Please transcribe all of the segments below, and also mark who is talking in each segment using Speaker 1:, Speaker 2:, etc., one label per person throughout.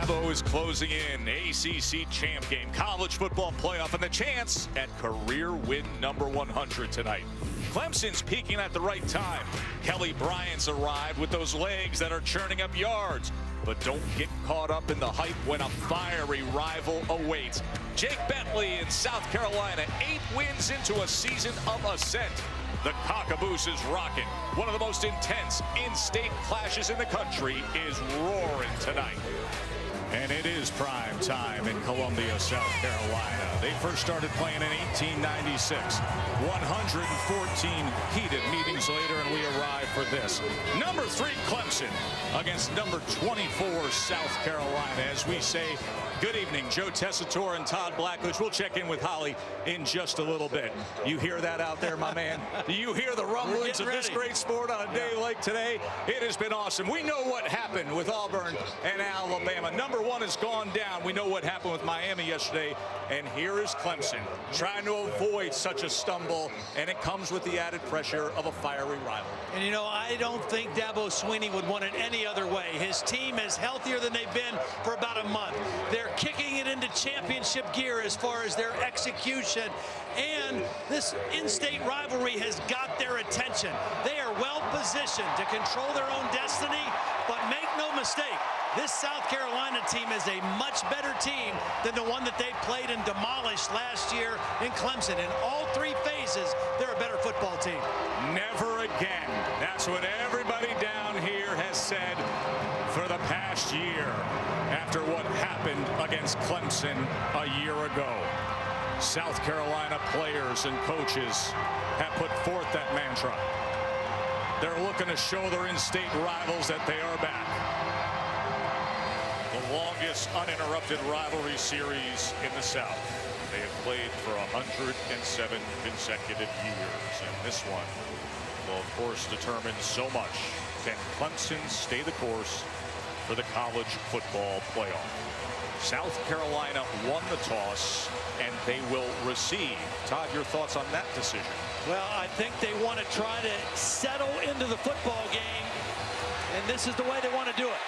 Speaker 1: Dabo is closing in. ACC champ game, college football playoff, and the chance at career win number 100 tonight. Clemson's peaking at the right time. Kelly Bryant's arrived with those legs that are churning up yards. But don't get caught up in the hype when a fiery rival awaits. Jake Bentley in South Carolina, 8 wins into a season of ascent. The Cockaboose is rocking. One of the most intense in-state clashes in the country is roaring tonight. And it is prime time in Columbia, South Carolina. They first started playing in 1896. 114 heated meetings later, and we arrive for this. Number 3, Clemson against number 24, South Carolina. As we say, good evening, Joe Tessitore and Todd Blackledge. We'll check in with Holly in just a little bit. You hear that out there, my man? Do you hear the rumblings of this great sport on a day like today? It has been awesome. We know what happened with Auburn and Alabama. Number 1 has gone down. We know what happened with Miami yesterday. And here is Clemson trying to avoid such a stumble. And it comes with the added pressure of a fiery rival.
Speaker 2: And, you know, I don't think Dabo Swinney would want it any other way. His team is healthier than they've been for about a month. They're kicking it into championship gear as far as their execution. And this in-state rivalry has got their attention. They are well positioned to control their own destiny. But make no mistake, this South Carolina team is a much better team than the one that they played and demolished last year in Clemson. In all 3 phases, they're a better football team.
Speaker 1: Never again. That's what everybody down here has said for the past year after what happened against Clemson a year ago. South Carolina players and coaches have put forth that mantra. They're looking to show their in-state rivals that they are back. The longest uninterrupted rivalry series in the South. They have played for 107 consecutive years, and this one will, of course, determine so much. Can Clemson stay the course for the college football playoff? South Carolina won the toss, and they will receive. Todd, your thoughts on that decision?
Speaker 2: Well, I think they want to try to settle into the football game, and this is the way they want to do it.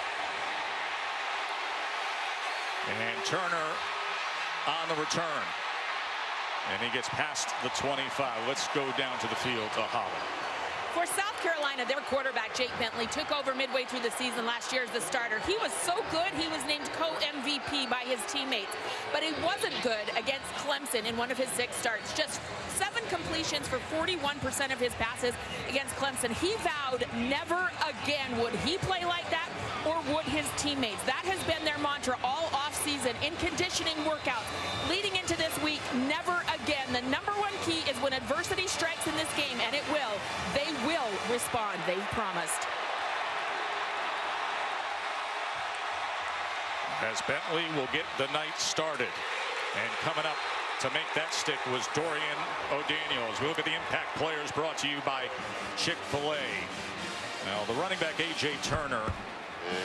Speaker 1: And Turner on the return. And he gets past the 25. Let's go down to the field to Holly.
Speaker 3: For South Carolina, their quarterback, Jake Bentley, took over midway through the season last year as the starter. He was so good, he was named co-MVP by his teammates. But he wasn't good against Clemson in one of his 6 starts. Just 7 completions for 41% of his passes against Clemson. He vowed never again would he play like that, or would his teammates. That has been their mantra all offseason in conditioning workouts. Leading into this week, never again. The number 1 key is when adversity strikes in this game, and it will, they will respond. They've promised.
Speaker 1: As Bentley will get the night started. And coming up to make that stick was Dorian O'Daniel. As we look at the impact players brought to you by Chick-fil-A. Now, the running back, A.J. Turner,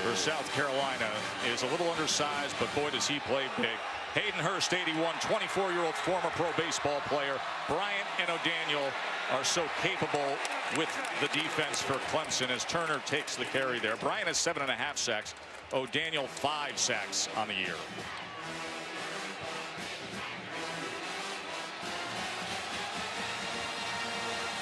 Speaker 1: for South Carolina is a little undersized, but boy, does he play big. Hayden Hurst, 81, 24-year-old former pro baseball player. Bryant and O'Daniel are so capable with the defense for Clemson as Turner takes the carry there. Bryant has 7.5 sacks. O'Daniel 5 sacks on the year.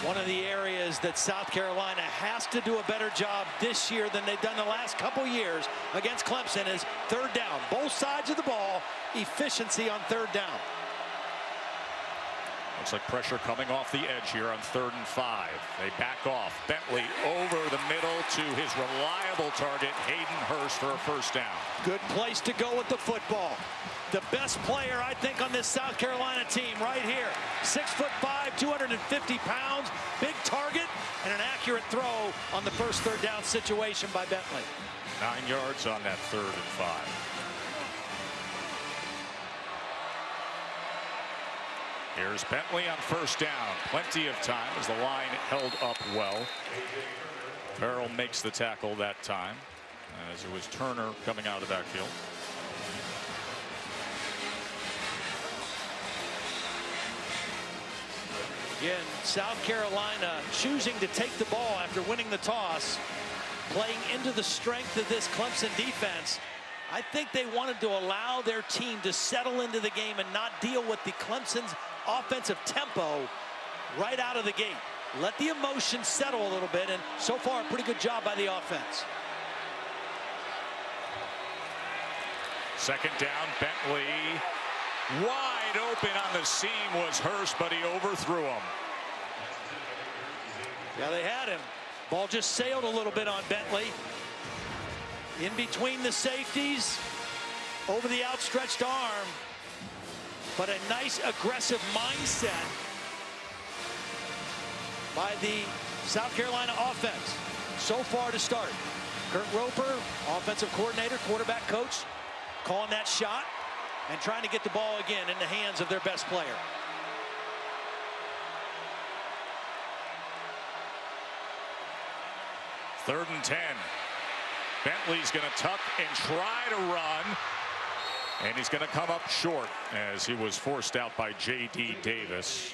Speaker 2: One of the areas that South Carolina has to do a better job this year than they've done the last couple years against Clemson is 3rd down. Both sides of the ball, efficiency on 3rd down.
Speaker 1: Looks like pressure coming off the edge here on 3rd and 5. They back off. Bentley over the middle to his reliable target, Hayden Hurst, for a 1st down.
Speaker 2: Good place to go with the football. The best player, I think, on this South Carolina team right here. 6'5", 250 pounds, big target, and an accurate throw on the first 3rd down situation by Bentley.
Speaker 1: 9 yards on that 3rd and 5. Here's Bentley on 1st down. Plenty of time as the line held up well. Farrell makes the tackle that time, as it was Turner coming out of the backfield.
Speaker 2: Again, South Carolina choosing to take the ball after winning the toss, playing into the strength of this Clemson defense. I think they wanted to allow their team to settle into the game and not deal with the Clemson's offensive tempo right out of the gate. Let the emotion settle a little bit, and so far a pretty good job by the offense.
Speaker 1: Second down, Bentley. Wide open on the seam was Hurst, but he overthrew him.
Speaker 2: Yeah, they had him. Ball just sailed a little bit on Bentley. In between the safeties, over the outstretched arm. But a nice aggressive mindset by the South Carolina offense so far to start. Kurt Roper, offensive coordinator, quarterback coach, calling that shot and trying to get the ball again in the hands of their best player.
Speaker 1: Third and 10. Bentley's going to tuck and try to run. And he's going to come up short as he was forced out by J.D. Davis.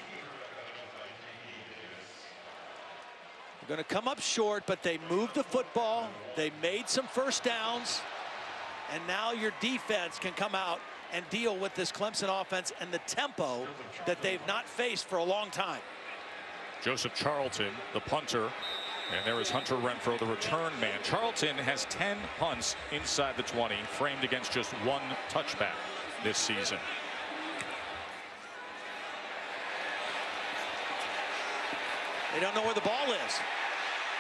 Speaker 2: They're going to come up short, but they moved the football. They made some first downs. And now your defense can come out and deal with this Clemson offense and the tempo that they've not faced for a long time.
Speaker 1: Joseph Charlton, the punter. And there is Hunter Renfro, the return man. Charlton has 10 punts inside the 20, framed against just one touchback this season.
Speaker 2: They don't know where the ball is.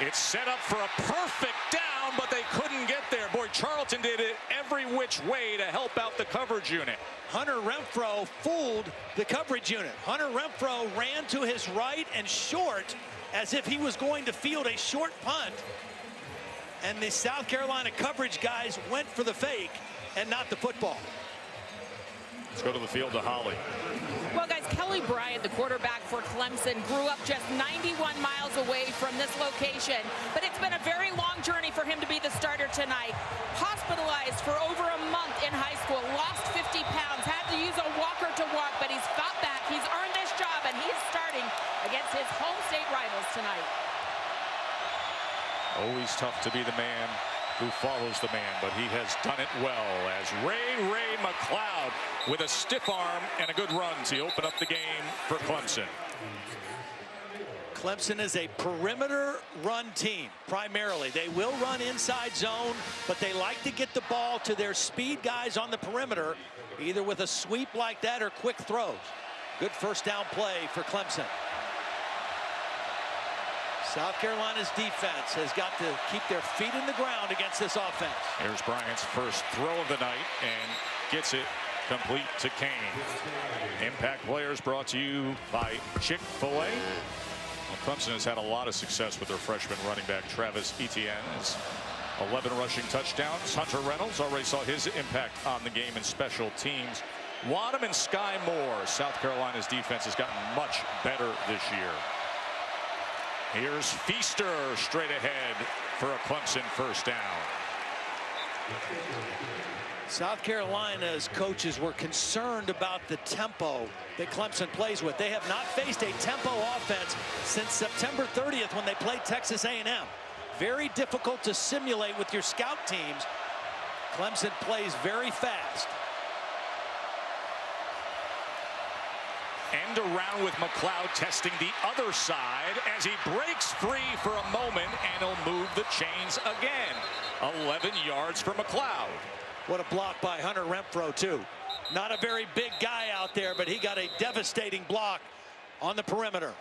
Speaker 1: It's set up for a perfect down, but they couldn't get there. Boy, Charlton did it every which way to help out the coverage unit.
Speaker 2: Hunter Renfro fooled the coverage unit. Hunter Renfro ran to his right and short as if he was going to field a short punt. And the South Carolina coverage guys went for the fake and not the football.
Speaker 1: Let's go to the field to Holly.
Speaker 3: Well, guys, Kelly Bryant, the quarterback for Clemson, grew up just 91 miles away from this location. But it's been a very long journey for him to be the starter tonight. Hospitalized for over a month in high school, lost 50 pounds, had to use a walker to walk, but he's fought back. He's earned this job, and he's starting against his home state rivals tonight.
Speaker 1: Always tough to be the man who follows the man, but he has done it well as Ray McLeod with a stiff arm and a good run to open up the game for Clemson.
Speaker 2: Clemson is a perimeter run team, primarily. They will run inside zone, but they like to get the ball to their speed guys on the perimeter, either with a sweep like that or quick throws. Good first down play for Clemson. South Carolina's defense has got to keep their feet in the ground against this offense.
Speaker 1: Here's Bryant's first throw of the night and gets it complete to Kane. Impact players brought to you by Chick-fil-A. Well, Clemson has had a lot of success with their freshman running back Travis Etienne. 11 rushing touchdowns. Hunter Reynolds already saw his impact on the game in special teams. Wadham and Sky Moore. South Carolina's defense has gotten much better this year. Here's Feaster straight ahead for a Clemson first down.
Speaker 2: South Carolina's coaches were concerned about the tempo that Clemson plays with. They have not faced a tempo offense since September 30th when they played Texas A&M. Very difficult to simulate with your scout teams. Clemson plays very fast.
Speaker 1: End around with McLeod testing the other side as he breaks free for a moment, and he'll move the chains again. 11 yards for McLeod.
Speaker 2: What a block by Hunter Renfro, too. Not a very big guy out there, but he got a devastating block on the perimeter.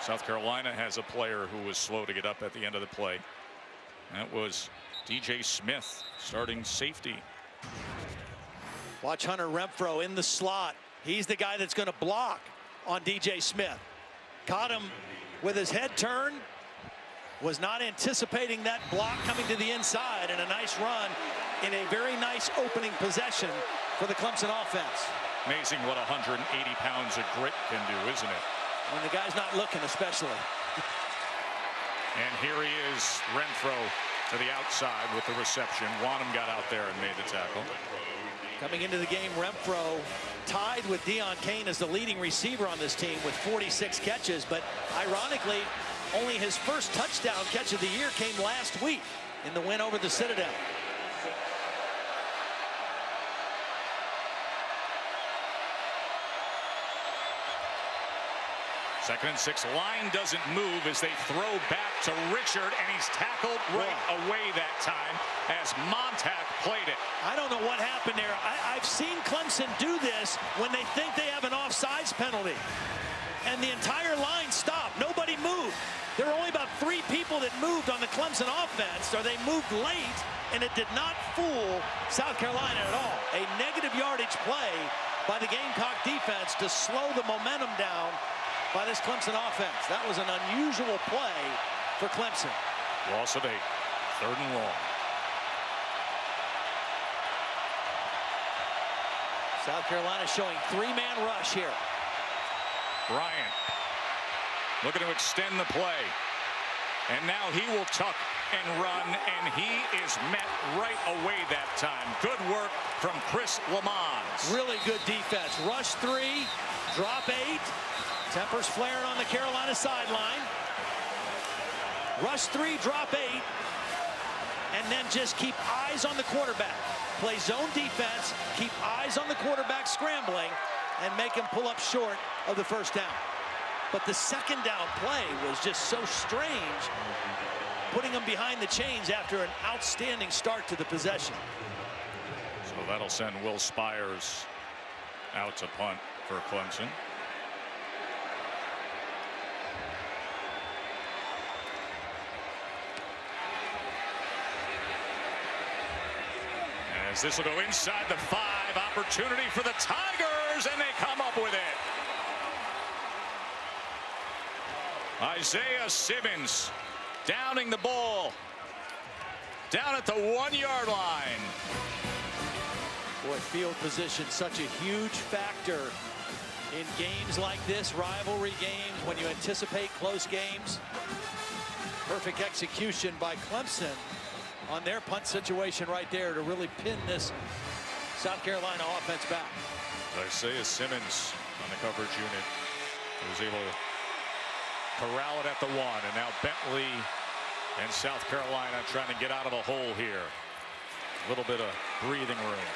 Speaker 1: South Carolina has a player who was slow to get up at the end of the play. That was DJ Smith, starting safety.
Speaker 2: Watch Hunter Renfro in the slot. He's the guy that's going to block on DJ Smith. Caught him with his head turned. Was not anticipating that block coming to the inside, and a nice run in a very nice opening possession for the Clemson offense.
Speaker 1: Amazing what 180 pounds of grit can do, isn't it?
Speaker 2: When the guy's not looking, especially.
Speaker 1: And here he is, Renfro to the outside with the reception. Wanham got out there and made the tackle.
Speaker 2: Coming into the game, Renfro tied with Deion Kane as the leading receiver on this team with 46 catches, but ironically, only his first touchdown catch of the year came last week in the win over the Citadel.
Speaker 1: Second and 6. Line doesn't move as they throw back to Richard, and he's tackled right away that time as Montag played it.
Speaker 2: I don't know what happened there. I've seen Clemson do this when they think they have an offsides penalty, and the entire line stopped. Nobody moved. There were only about 3 people that moved on the Clemson offense, or they moved late, and it did not fool South Carolina at all. A negative yardage play by the Gamecock defense to slow the momentum down by this Clemson offense. That was an unusual play for Clemson.
Speaker 1: Loss of 8. 3rd and long.
Speaker 2: South Carolina showing 3-man rush here.
Speaker 1: Bryant looking to extend the play. And now he will tuck and run, and he is met right away that time. Good work from Chris Lamons.
Speaker 2: Really good defense. Rush 3, drop 8. Tempers flaring on the Carolina sideline. Rush 3, drop 8. And then just keep eyes on the quarterback. Play zone defense, keep eyes on the quarterback scrambling, and make him pull up short of the first down. But the second down play was just so strange, putting him behind the chains after an outstanding start to the possession.
Speaker 1: So that'll send Will Spires out to punt for Clemson. As this will go inside the 5, opportunity for the Tigers, and they come up with it. Isaiah Simmons downing the ball down at the 1-yard line.
Speaker 2: Boy, field position, such a huge factor in games like this, rivalry games, when you anticipate close games. Perfect execution by Clemson on their punt situation right there to really pin this South Carolina offense back.
Speaker 1: Isaiah Simmons on the coverage unit was able to corral it at the 1, and now Bentley and South Carolina trying to get out of a hole here. A little bit of breathing room.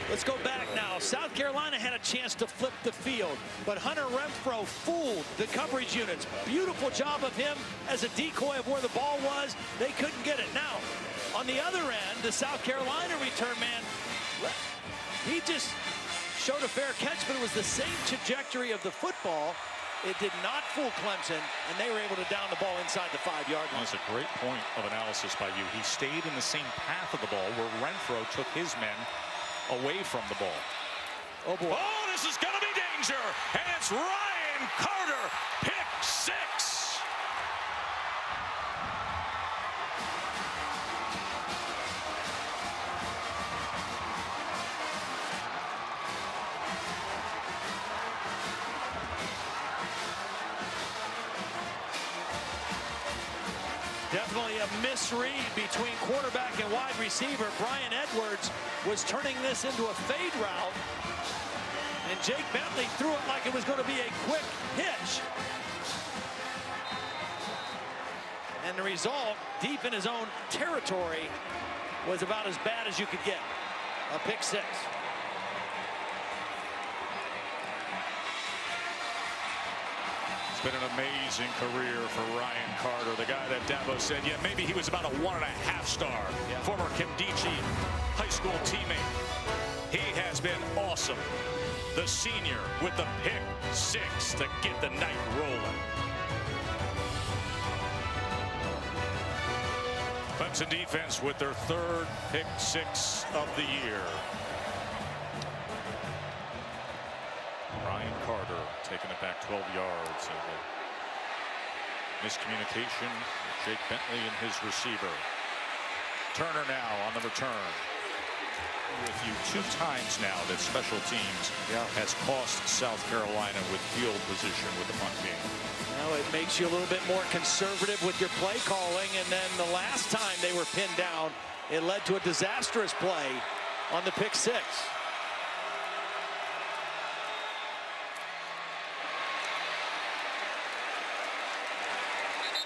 Speaker 2: Let's go back now. South Carolina had a chance to flip the field, but Hunter Renfro fooled the coverage units. Beautiful job of him as a decoy of where the ball was. They couldn't get it. Now, on the other end, the South Carolina return man, he just showed a fair catch, but it was the same trajectory of the football. It did not fool Clemson, and they were able to down the ball inside the 5-yard line.
Speaker 1: That's a great point of analysis by you. He stayed in the same path of the ball where Renfro took his men away from the ball.
Speaker 2: Oh, boy.
Speaker 1: Oh, this is going to be danger, and it's Ryan Carter, pick 6.
Speaker 2: Definitely a misread between quarterback and wide receiver. Brian Edwards was turning this into a fade route, and Jake Bentley threw it like it was going to be a quick hitch. And the result, deep in his own territory, was about as bad as you could get. A pick 6.
Speaker 1: Been an amazing career for Ryan Carter, the guy that Dabo said, yeah, maybe he was about a 1.5 star.
Speaker 2: Yeah.
Speaker 1: Former Kimdichie high school teammate. He has been awesome. The senior with the pick 6 to get the night rolling. Clemson defense with their 3rd pick 6 of the year. Ryan Carter taking it back 12 yards. And the miscommunication with Jake Bentley and his receiver. Turner now on the return. With you 2 times now that special teams has cost South Carolina with field position with the punt game.
Speaker 2: Well, it makes you a little bit more conservative with your play calling, and then the last time they were pinned down, it led to a disastrous play on the pick 6.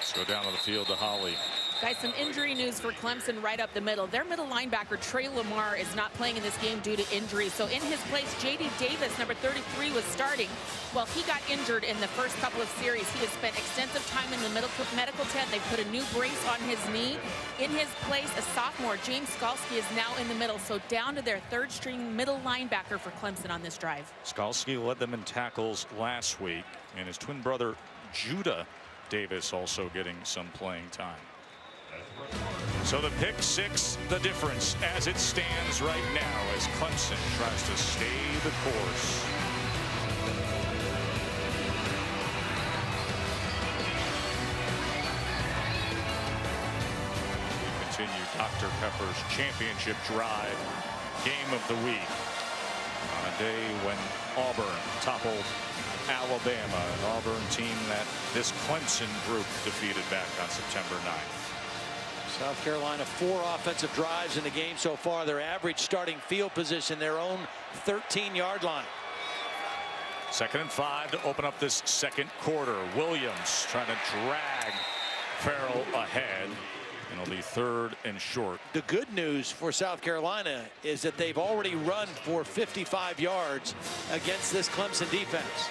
Speaker 1: Let's go down to the field to Holly.
Speaker 3: Guys, some injury news for Clemson right up the middle. Their middle linebacker, Trey Lamar, is not playing in this game due to injury. So in his place, J.D. Davis, number 33, was starting. Well, he got injured in the first couple of series. He has spent extensive time in the medical tent. They put a new brace on his knee. In his place, a sophomore, James Skalski, is now in the middle. So down to their third-string middle linebacker for Clemson on this drive.
Speaker 1: Skalski led them in tackles last week, and his twin brother, Judah Davis, also getting some playing time. So the pick six, the difference as it stands right now as Clemson tries to stay the course. Continue Dr. Pepper's championship drive game of the week on a day when Auburn toppled Alabama, an Auburn team that this Clemson group defeated back on September 9th.
Speaker 2: South Carolina 4 offensive drives in the game so far. Their average starting field position, their own 13-yard line.
Speaker 1: 2nd and 5 to open up this second quarter. Williams trying to drag Farrell ahead. And it'll be 3rd and short.
Speaker 2: The good news for South Carolina is that they've already run for 55 yards against this Clemson defense.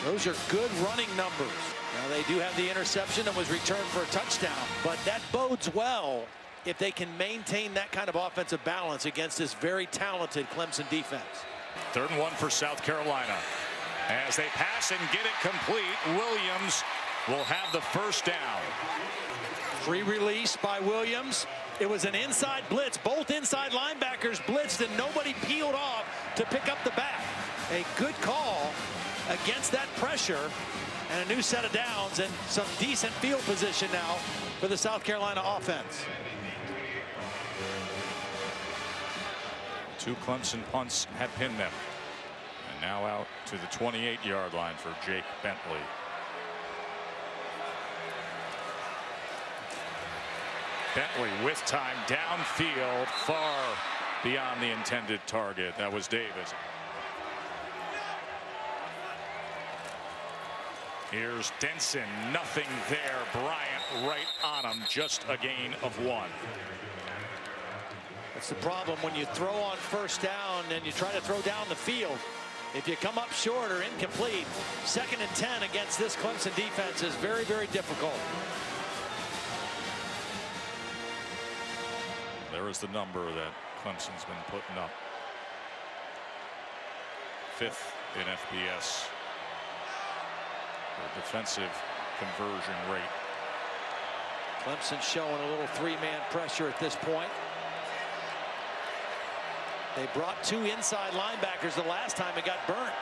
Speaker 2: Those are good running numbers. Now they do have the interception that was returned for a touchdown, but that bodes well if they can maintain that kind of offensive balance against this very talented Clemson defense.
Speaker 1: 3rd and 1 for South Carolina. As they pass and get it complete, Williams will have the first down.
Speaker 2: Free release by Williams. It was an inside blitz. Both inside linebackers blitzed and nobody peeled off to pick up the back. A good call against that pressure, and a new set of downs and some decent field position now for the South Carolina offense.
Speaker 1: 2 Clemson punts had pinned them. And now out to the 28-yard line for Jake Bentley. Bentley with time downfield, far beyond the intended target. That was Davis. Here's Denson, nothing there. Bryant right on him, just a gain of 1.
Speaker 2: That's the problem when you throw on first down and you try to throw down the field. If you come up short or incomplete, 2nd and 10 against this Clemson defense is very, very difficult.
Speaker 1: There is the number that Clemson's been putting up. 5th in FBS. For defensive conversion rate.
Speaker 2: Clemson showing a little 3-man pressure at this point. They brought 2 inside linebackers the last time it got burnt.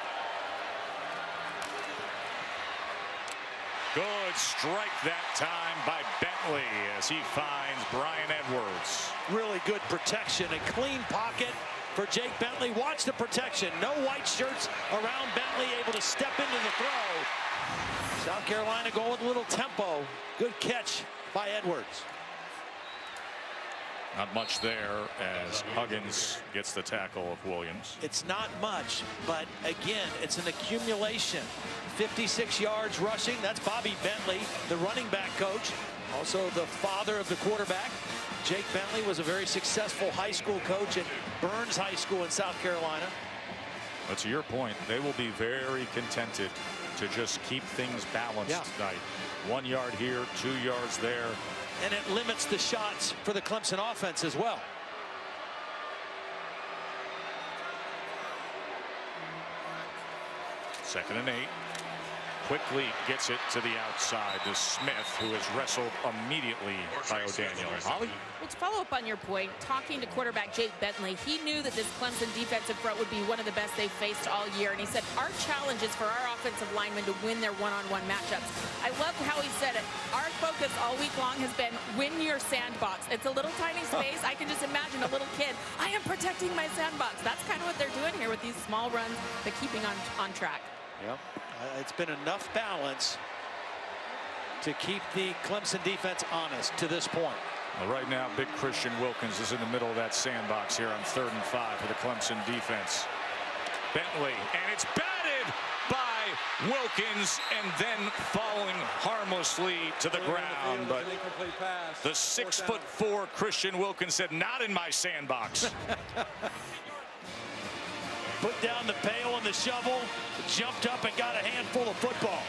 Speaker 1: Good strike that time by Bentley as he finds Brian Edwards.
Speaker 2: Really good protection, a clean pocket for Jake Bentley. Watch the protection. No white shirts around Bentley, able to step into the throw. South Carolina going with a little tempo. Good catch by Edwards.
Speaker 1: Not much there as Huggins gets the tackle of Williams.
Speaker 2: It's not much, but again, it's an accumulation. 56 yards rushing. That's Bobby Bentley, the running back coach, also the father of the quarterback. Jake Bentley was a very successful high school coach at Burns High School in South Carolina.
Speaker 1: But to your point, they will be very contented to just keep things balanced tonight. 1 yard here, 2 yards there.
Speaker 2: And it limits the shots for the Clemson offense as well.
Speaker 1: Second and 8. Quickly gets it to the outside to Smith, who is wrestled immediately by O'Daniel. Holly?
Speaker 3: Well, to follow up on your point, talking to quarterback Jake Bentley, he knew that this Clemson defensive front would be one of the best they've faced all year. And he said, our challenge is for our offensive linemen to win their one-on-one matchups. I love how he said it. Our focus all week long has been win your sandbox. It's a little tiny space. I can just imagine a little kid. I am protecting my sandbox. That's kind of what they're doing here with these small runs, but keeping on track.
Speaker 2: Yep. It's been enough balance to keep the Clemson defense honest to this point.
Speaker 1: Well, right now, big Christian Wilkins is in the middle of that sandbox here on 3rd and 5 for the Clemson defense. Bentley, and it's batted by Wilkins and then falling harmlessly to the ground. But the 6'4" Christian Wilkins said, "Not in my sandbox."
Speaker 2: Put down the pail and the shovel, jumped up and got a handful of football.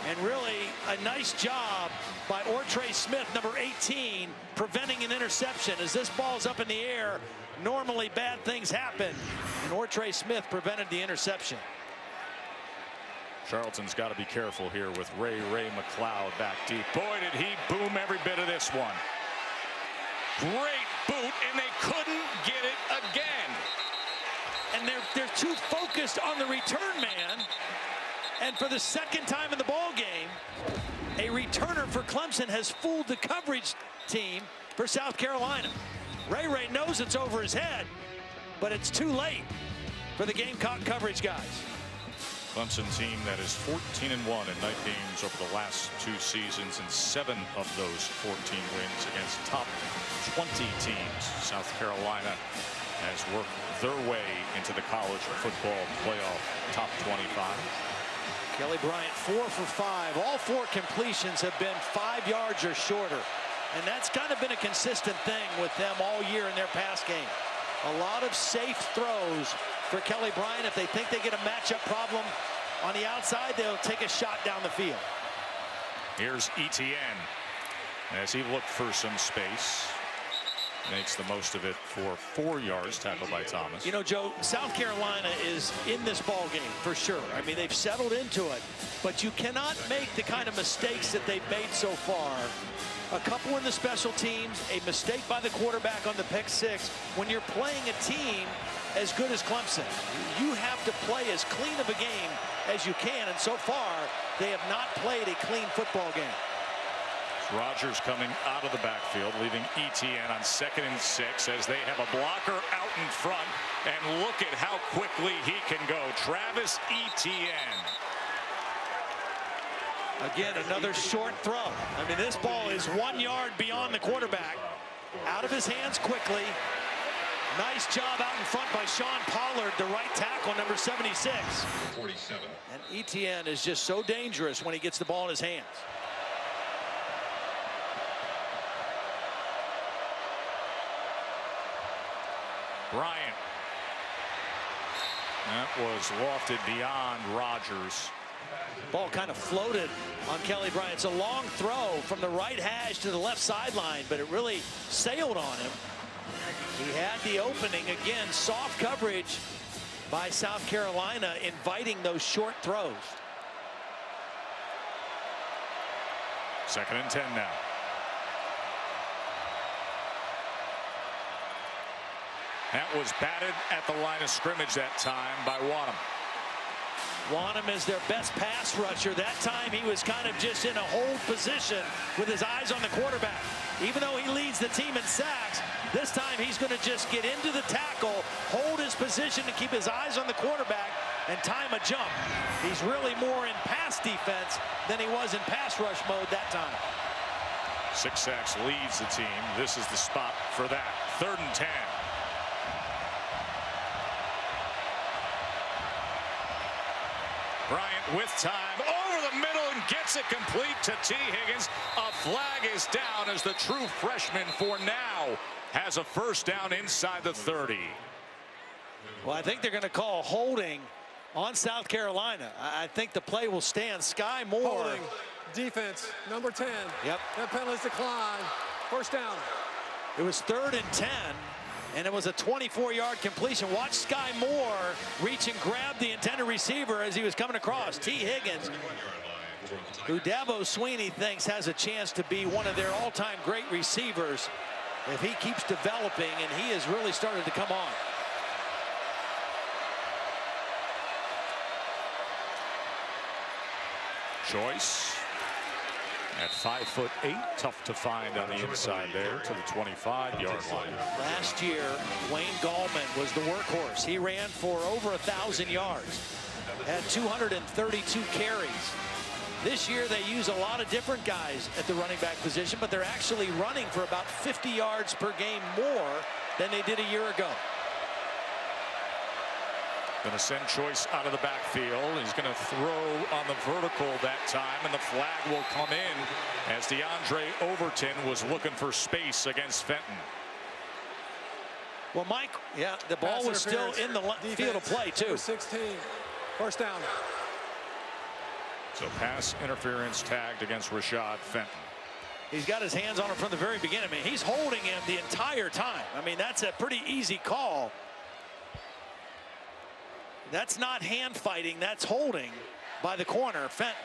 Speaker 2: And really a nice job by Ortre Smith, number 18, preventing an interception. As this ball's up in the air, normally bad things happen, and Ortre Smith prevented the interception.
Speaker 1: Charlton's got to be careful here with Ray McLeod back deep. Boy, did he boom every bit of this one. Great boot, and they couldn't get it again.
Speaker 2: And they're too focused on the return man. And for the second time in the ball game, a returner for Clemson has fooled the coverage team for South Carolina. Ray knows it's over his head, but it's too late for the Gamecock coverage guys.
Speaker 1: Clemson team that is 14-1 in night games over the last 2 seasons, and 7 of those 14 wins against top 20 teams. South Carolina has worked their way into the college football playoff top 25.
Speaker 2: Kelly Bryant 4 for 5. All 4 completions have been 5 yards or shorter. And that's kind of been a consistent thing with them all year in their pass game. A lot of safe throws for Kelly Bryant. If they think they get a matchup problem on the outside, they'll take a shot down the field.
Speaker 1: Here's Etienne as he looked for some space. Makes the most of it for 4 yards, tackled by Thomas.
Speaker 2: You know, Joe, South Carolina is in this ball game for sure. I mean, they've settled into it, but you cannot make the kind of mistakes that they've made so far. A couple in the special teams, a mistake by the quarterback on the pick 6. When you're playing a team as good as Clemson, you have to play as clean of a game as you can, and so far, they have not played a clean football game.
Speaker 1: Rogers coming out of the backfield, leaving Etienne on 2nd and 6 as they have a blocker out in front. And look at how quickly he can go. Travis Etienne.
Speaker 2: Again, another short throw. I mean, this ball is 1 yard beyond the quarterback. Out of his hands quickly. Nice job out in front by Sean Pollard, the right tackle, number 76.
Speaker 4: 47.
Speaker 2: And Etienne is just so dangerous when he gets the ball in his hands.
Speaker 1: Bryant. That was lofted beyond Rogers.
Speaker 2: Ball kind of floated on Kelly Bryant. It's a long throw from the right hash to the left sideline, but it really sailed on him. He had the opening. Again, soft coverage by South Carolina, inviting those short throws.
Speaker 1: 2nd and 10 now. That was batted at the line of scrimmage that time by Wanham.
Speaker 2: Wanham is their best pass rusher. That time he was kind of just in a hold position with his eyes on the quarterback. Even though he leads the team in sacks, this time he's going to just get into the tackle, hold his position to keep his eyes on the quarterback, and time a jump. He's really more in pass defense than he was in pass rush mode that time.
Speaker 1: 6 sacks leads the team. This is the spot for that. 3rd and 10. Bryant with time over the middle and gets it complete to T. Higgins. A flag is down as the true freshman for now has a 1st down inside the 30.
Speaker 2: Well, I think they're going to call holding on South Carolina. I think the play will stand. Sky Moore.
Speaker 5: Holding. Defense, number 10.
Speaker 2: Yep.
Speaker 5: That penalty's declined. 1st down.
Speaker 2: It was 3rd and 10. And it was a 24-yard completion. Watch Sky Moore reach and grab the intended receiver as he was coming across. T. Higgins, who Dabo Swinney thinks has a chance to be one of their all-time great receivers if he keeps developing, and he has really started to come on.
Speaker 1: Joyce at 5'8", tough to find on the inside there to the 25-yard line.
Speaker 2: Last year, Wayne Gallman was the workhorse. He ran for over 1,000 yards, had 232 carries. This year, they use a lot of different guys at the running back position, but they're actually running for about 50 yards per game more than they did a year ago.
Speaker 1: Going to send Choice out of the backfield. He's going to throw on the vertical that time, and the flag will come in as DeAndre Overton was looking for space against Fenton.
Speaker 2: Well, Mike, yeah, the ball was still in the field of play, too.
Speaker 5: 16, first down.
Speaker 1: So pass interference tagged against Rashad Fenton.
Speaker 2: He's got his hands on him from the very beginning. I mean, he's holding him the entire time. I mean, that's a pretty easy call. That's not hand fighting, that's holding by the corner, Fenton.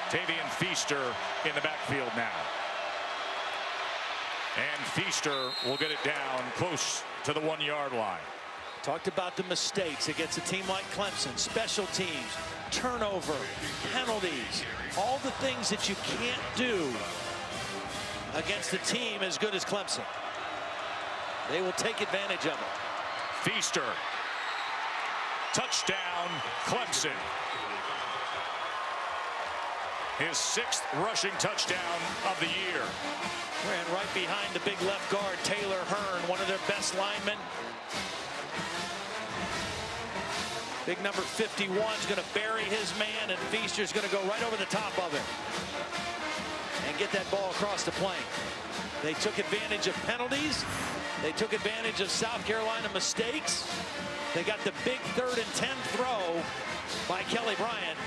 Speaker 1: Tavian Feaster in the backfield now. And Feaster will get it down close to the 1-yard line.
Speaker 2: Talked about the mistakes against a team like Clemson, special teams, turnover, penalties, all the things that you can't do against a team as good as Clemson. They will take advantage of it.
Speaker 1: Feaster. Touchdown, Clemson. His 6th rushing touchdown of the year.
Speaker 2: Ran right behind the big left guard, Taylor Hearn, one of their best linemen. Big number 51 is going to bury his man, and Feaster's going to go right over the top of him and get that ball across the plane. They took advantage of penalties. They took advantage of South Carolina mistakes. They got the big 3rd and 10 throw by Kelly Bryant.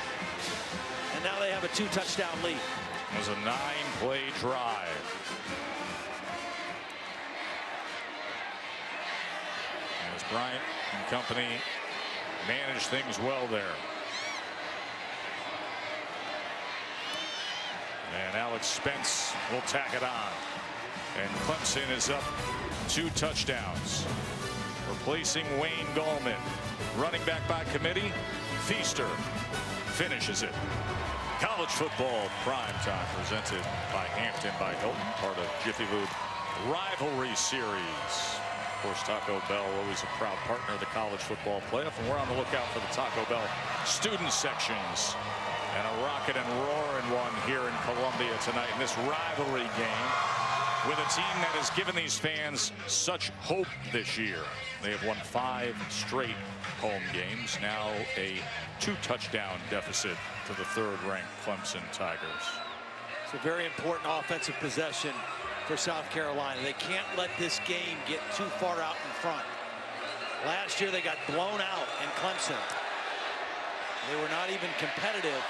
Speaker 2: And now they have a 2-touchdown lead.
Speaker 1: It was a 9-play drive. As Bryant and company manage things well there. And Alex Spence will tack it on. And Clemson is up 2 touchdowns. Replacing Wayne Gallman. Running back by committee, Feaster finishes it. College football prime time presented by Hampton by Hilton, part of Jiffy Lube rivalry series. Of course, Taco Bell, always a proud partner of the college football playoff, and we're on the lookout for the Taco Bell student sections. And a rocking and roaring one here in Columbia tonight in this rivalry game with a team that has given these fans such hope this year. They have won 5 straight home games, now a 2-touchdown deficit to the 3rd-ranked Clemson Tigers.
Speaker 2: It's a very important offensive possession for South Carolina. They can't let this game get too far out in front. Last year they got blown out in Clemson. They were not even competitive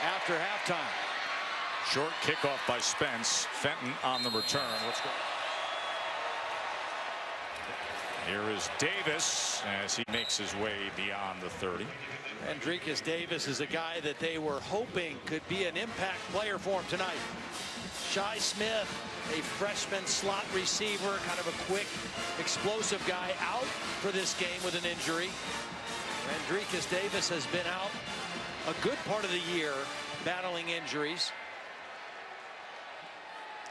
Speaker 2: after halftime.
Speaker 1: Short kickoff by Spence. Fenton on the return. Let's go. Here is Davis as he makes his way beyond the 30.
Speaker 2: Andreas Davis is a guy that they were hoping could be an impact player for him tonight. Shi Smith, a freshman slot receiver, kind of a quick, explosive guy, out for this game with an injury. Andreas Davis has been out a good part of the year battling injuries.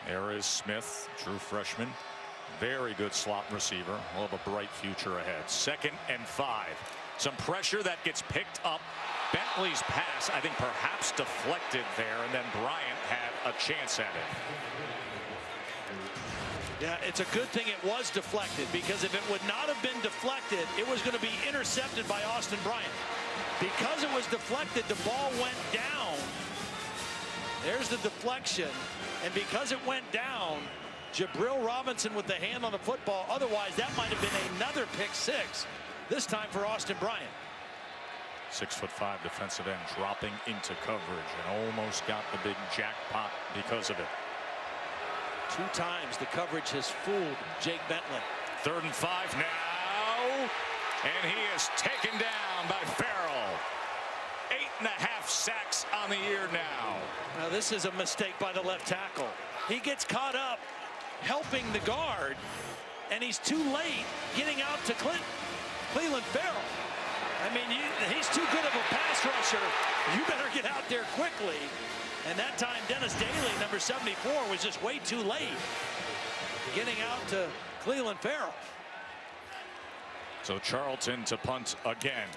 Speaker 1: There is Smith, true freshman. Very good slot receiver. Will have a bright future ahead. 2nd and 5. Some pressure that gets picked up. Bentley's pass, I think, perhaps deflected there, and then Bryant had a chance at it.
Speaker 2: Yeah, it's a good thing it was deflected, because if it would not have been deflected, it was going to be intercepted by Austin Bryant. Because it was deflected, the ball went down. There's the deflection. And because it went down, Jabril Robinson with the hand on the football. Otherwise, that might have been another pick 6. This time for Austin Bryant.
Speaker 1: 6'5" defensive end dropping into coverage and almost got the big jackpot because of it.
Speaker 2: 2 times the coverage has fooled Jake Bentley.
Speaker 1: 3rd and 5 now. And he is taken down by Farrell. 8.5 sacks on the year now.
Speaker 2: Now this is a mistake by the left tackle. He gets caught up helping the guard, and he's too late getting out to Cleveland Farrell. I mean, he's too good of a pass rusher. You better get out there quickly. And that time, Dennis Daly, number 74, was just way too late getting out to Cleveland Farrell.
Speaker 1: So Charlton to punt again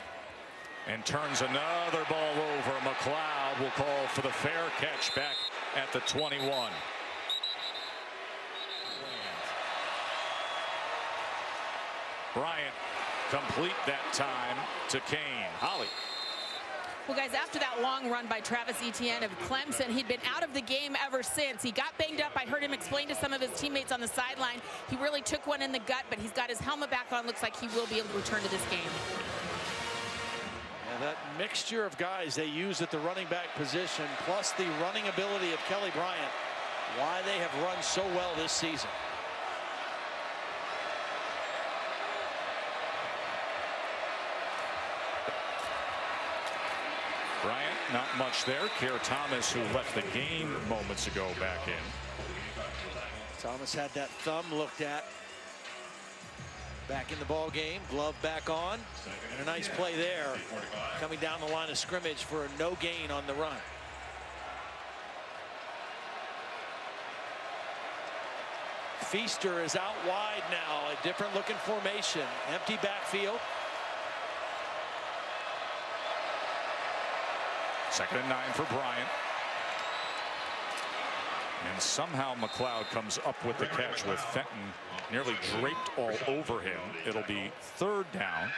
Speaker 1: and turns another ball over. McLeod will call for the fair catch back at the 21. Bryant complete that time to Kane. Holly.
Speaker 3: Well, guys, after that long run by Travis Etienne of Clemson, he'd been out of the game ever since. He got banged up. I heard him explain to some of his teammates on the sideline. He really took one in the gut, but he's got his helmet back on. Looks like he will be able to return to this game.
Speaker 2: Yeah, that mixture of guys they use at the running back position, plus the running ability of Kelly Bryant, why they have run so well this season.
Speaker 1: Bryant, not much there. Kerr Thomas, who left the game moments ago, back in.
Speaker 2: Thomas had that thumb looked at. Back in the ball game, glove back on, and a nice play there, coming down the line of scrimmage for a no gain on the run. Feaster is out wide now, a different looking formation, empty backfield.
Speaker 1: 2nd and 9 for Bryant. And somehow McLeod comes up with the catch with Fenton nearly draped all over him. It'll be 3rd down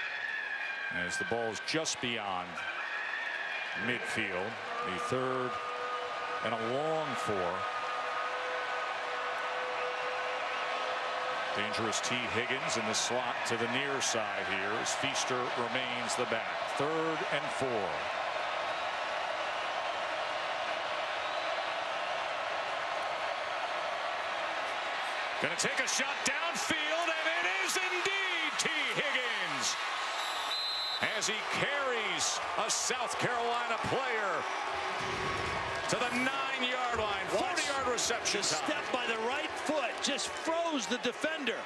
Speaker 1: as the ball is just beyond midfield. The 3rd and a long 4. Dangerous T. Higgins in the slot to the near side here as Feaster remains the back. 3rd and 4. Going to take a shot downfield, and it is indeed T. Higgins as he carries a South Carolina player to the 9-yard line. 40-yard reception.
Speaker 2: The step by the right foot just froze the defender.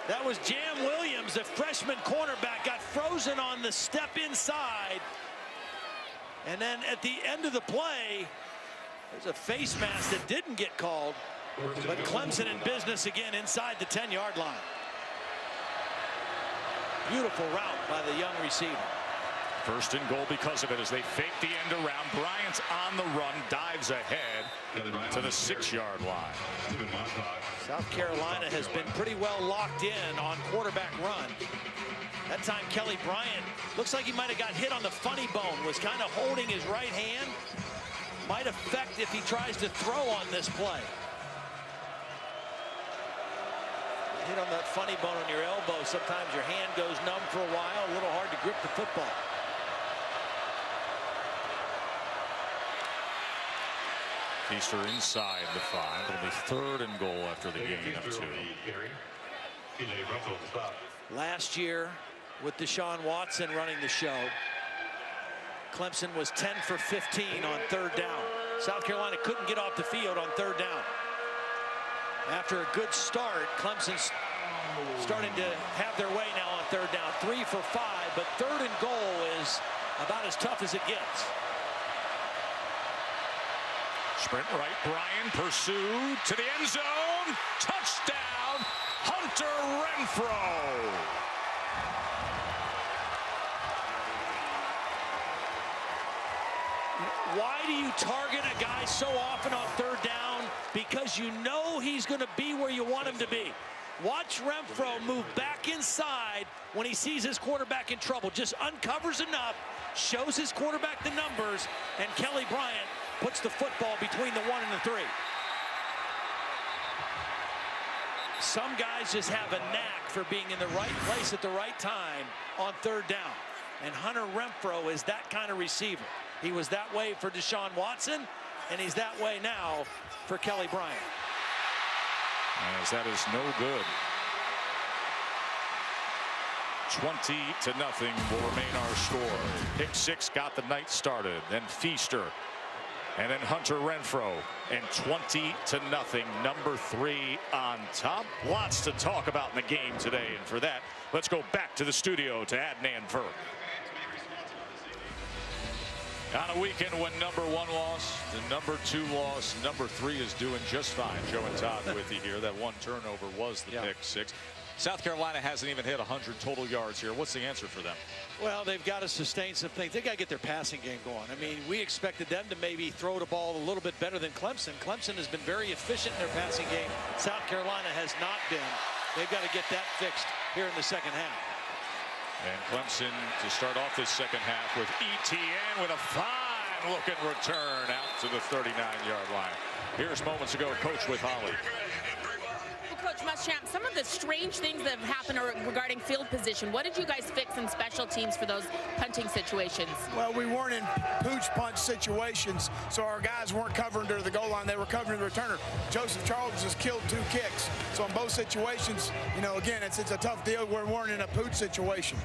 Speaker 2: That was Jam Williams, the freshman cornerback, got frozen on the step inside. And then at the end of the play, there's a face mask that didn't get called. But Clemson in business again inside the 10-yard line. Beautiful route by the young receiver.
Speaker 1: 1st and goal because of it as they fake the end around. Bryant's on the run, dives ahead to the 6-yard line.
Speaker 2: South Carolina has been pretty well locked in on quarterback run. That time Kelly Bryant looks like he might have got hit on the funny bone, was kind of holding his right hand. Might affect if he tries to throw on this play. Hit on that funny bone on your elbow. Sometimes your hand goes numb for a while, a little hard to grip the football.
Speaker 1: Feaster inside the 5. It'll be 3rd and goal after the gain of 2.
Speaker 2: Last year with Deshaun Watson running the show, Clemson was 10 for 15 on 3rd down. South Carolina couldn't get off the field on 3rd down. After a good start, Clemson's starting to have their way now on 3rd down. 3 for 5, but 3rd and goal is about as tough as it gets.
Speaker 1: Sprint right, Bryan pursued to the end zone. Touchdown, Hunter Renfrow.
Speaker 2: Why do you target a guy so often on 3rd down? Because you know he's going to be where you want him to be. Watch Renfrow move back inside when he sees his quarterback in trouble. Just uncovers enough, shows his quarterback the numbers, and Kelly Bryant puts the football between the 1 and the 3. Some guys just have a knack for being in the right place at the right time on 3rd down. And Hunter Renfrow is that kind of receiver. He was that way for Deshaun Watson, and he's that way now for Kelly Bryant.
Speaker 1: As that is no good. 20-0 will remain our score. Pick 6 got the night started. Then Feaster. And then Hunter Renfrow. And 20-0. Number 3 on top. Lots to talk about in the game today. And for that, let's go back to the studio to Adnan Virk. On a weekend when number 1 lost, the number 2 lost, number 3 is doing just fine. Joe and Todd with you here. That 1 turnover was the pick 6. South Carolina hasn't even hit 100 total yards here. What's the answer for them?
Speaker 2: Well, they've got to sustain some things. They've got to get their passing game going. I mean, we expected them to maybe throw the ball a little bit better than Clemson. Clemson has been very efficient in their passing game. South Carolina has not been. They've got to get that fixed here in the second half.
Speaker 1: And Clemson to start off this second half with Etienne with a fine-looking return out to the 39-yard line. Here's moments ago, Coach with Holly.
Speaker 3: Coach Muschamp, some of the strange things that have happened regarding field position. What did you guys fix in special teams for those punting situations?
Speaker 4: Well, we weren't in pooch punch situations, so our guys weren't covering to the goal line. They were covering the returner. Joseph Charles just killed 2 kicks. So in both situations, you know, again, it's a tough deal. We weren't in a pooch situation.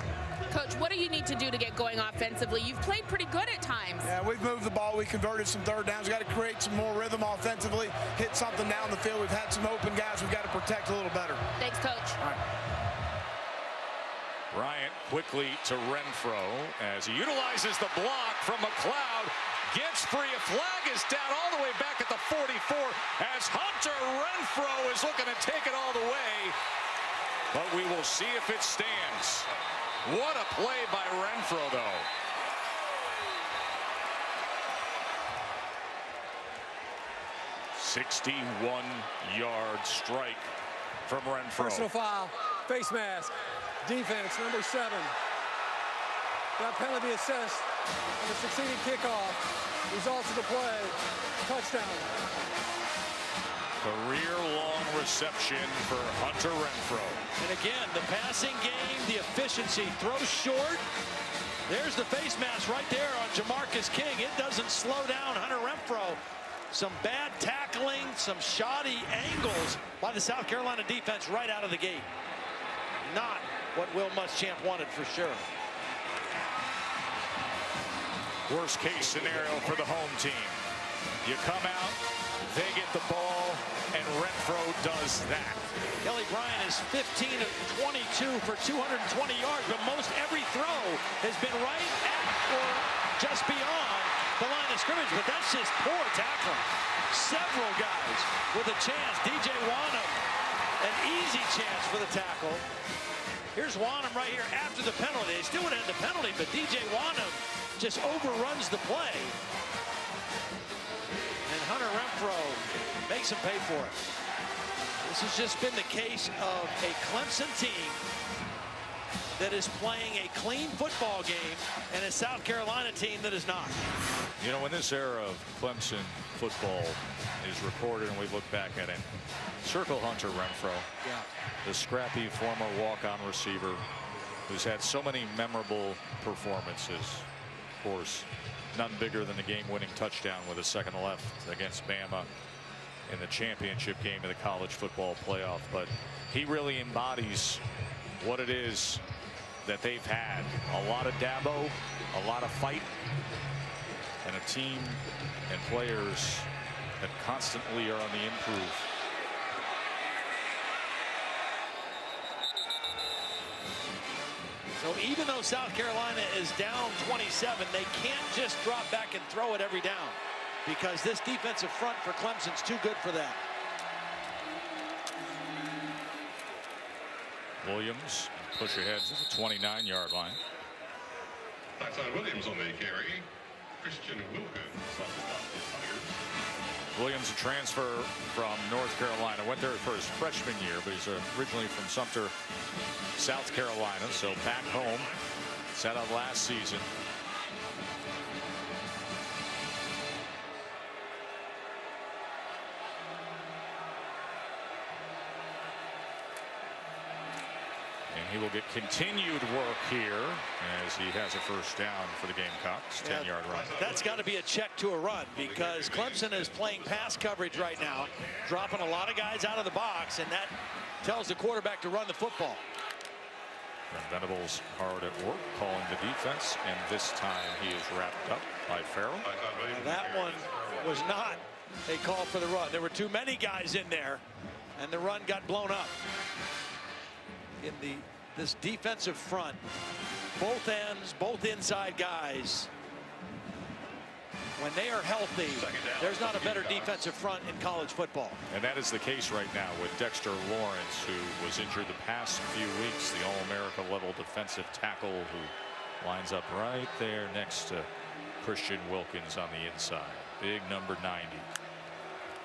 Speaker 3: Coach, what do you need to do to get going offensively? You've played pretty good at times.
Speaker 4: Yeah, we've moved the ball. We converted some third downs. We've got to create some more rhythm offensively, hit something down the field. We've had some open guys we've got to protect a little better.
Speaker 3: Thanks, Coach.
Speaker 4: All right.
Speaker 1: Bryant quickly to Renfro as he utilizes the block from McLeod. Gets free. A flag is down all the way back at the 44 as Hunter Renfro is looking to take it all the way. But we will see if it stands. What a play by Renfro, though. "61-yard strike from Renfro."
Speaker 5: Personal foul, face mask, defense, number 7. That penalty assessed on the succeeding kickoff. Results of the play, touchdown.
Speaker 1: Career-long reception for Hunter Renfro.
Speaker 2: And again, the passing game, the efficiency, throws short. There's the face mask right there on Jamarcus King. It doesn't slow down Hunter Renfro. Some bad tackling, some shoddy angles by the South Carolina defense right out of the gate. Not what Will Muschamp wanted for sure.
Speaker 1: Worst case scenario for the home team. You come out, they get the ball, and Renfro does that.
Speaker 2: Kelly Bryant is 15 of 22 for 220 yards, but most every throw has been right at or just beyond the line of scrimmage, but that's just poor tackling. Several guys with a chance. DJ Wanham, an easy chance for the tackle. Here's Wanham right here after the penalty. They still would have had the penalty, but DJ Wanham just overruns the play. And Hunter Renfro makes him pay for it. This has just been the case of a Clemson team that is playing a clean football game and a South Carolina team that is not.
Speaker 1: You know, when this era of Clemson football is recorded and we look back at it, circle Hunter Renfro, the scrappy former walk-on receiver who's had so many memorable performances. Of course, none bigger than the game-winning touchdown with a second left against Bama in the championship game of the college football playoff. But he really embodies what it is that they've had. A lot of Dabo, a lot of fight, and a team and players that constantly are on the improve.
Speaker 2: So even though South Carolina is down 27, they can't just drop back and throw it every down, because this defensive front for Clemson's too good for that.
Speaker 1: Williams push ahead to the 29-yard line.
Speaker 6: Backside Williams on the carry. Christian Wilkins on the Tigers.
Speaker 1: Williams, a transfer from North Carolina, went there for his freshman year, but he's originally from Sumter, South Carolina, so back home. Sat out last season. And he will get continued work here as he has a first down for the Gamecocks. 10-yard run.
Speaker 2: That's got to be a check to a run, because Clemson is playing pass coverage right now, dropping a lot of guys out of the box, and that tells the quarterback to run the football.
Speaker 1: And Venables hard at work calling the defense, and this time he is wrapped up by Farrell.
Speaker 2: Now that one was not a call for the run. There were too many guys in there, and the run got blown up. In this defensive front, both ends, both inside guys, when they are healthy, there's not a better defensive front in college football.
Speaker 1: And that is the case right now with Dexter Lawrence, who was injured the past few weeks, the All-America level defensive tackle who lines up right there next to Christian Wilkins on the inside. Big number 90.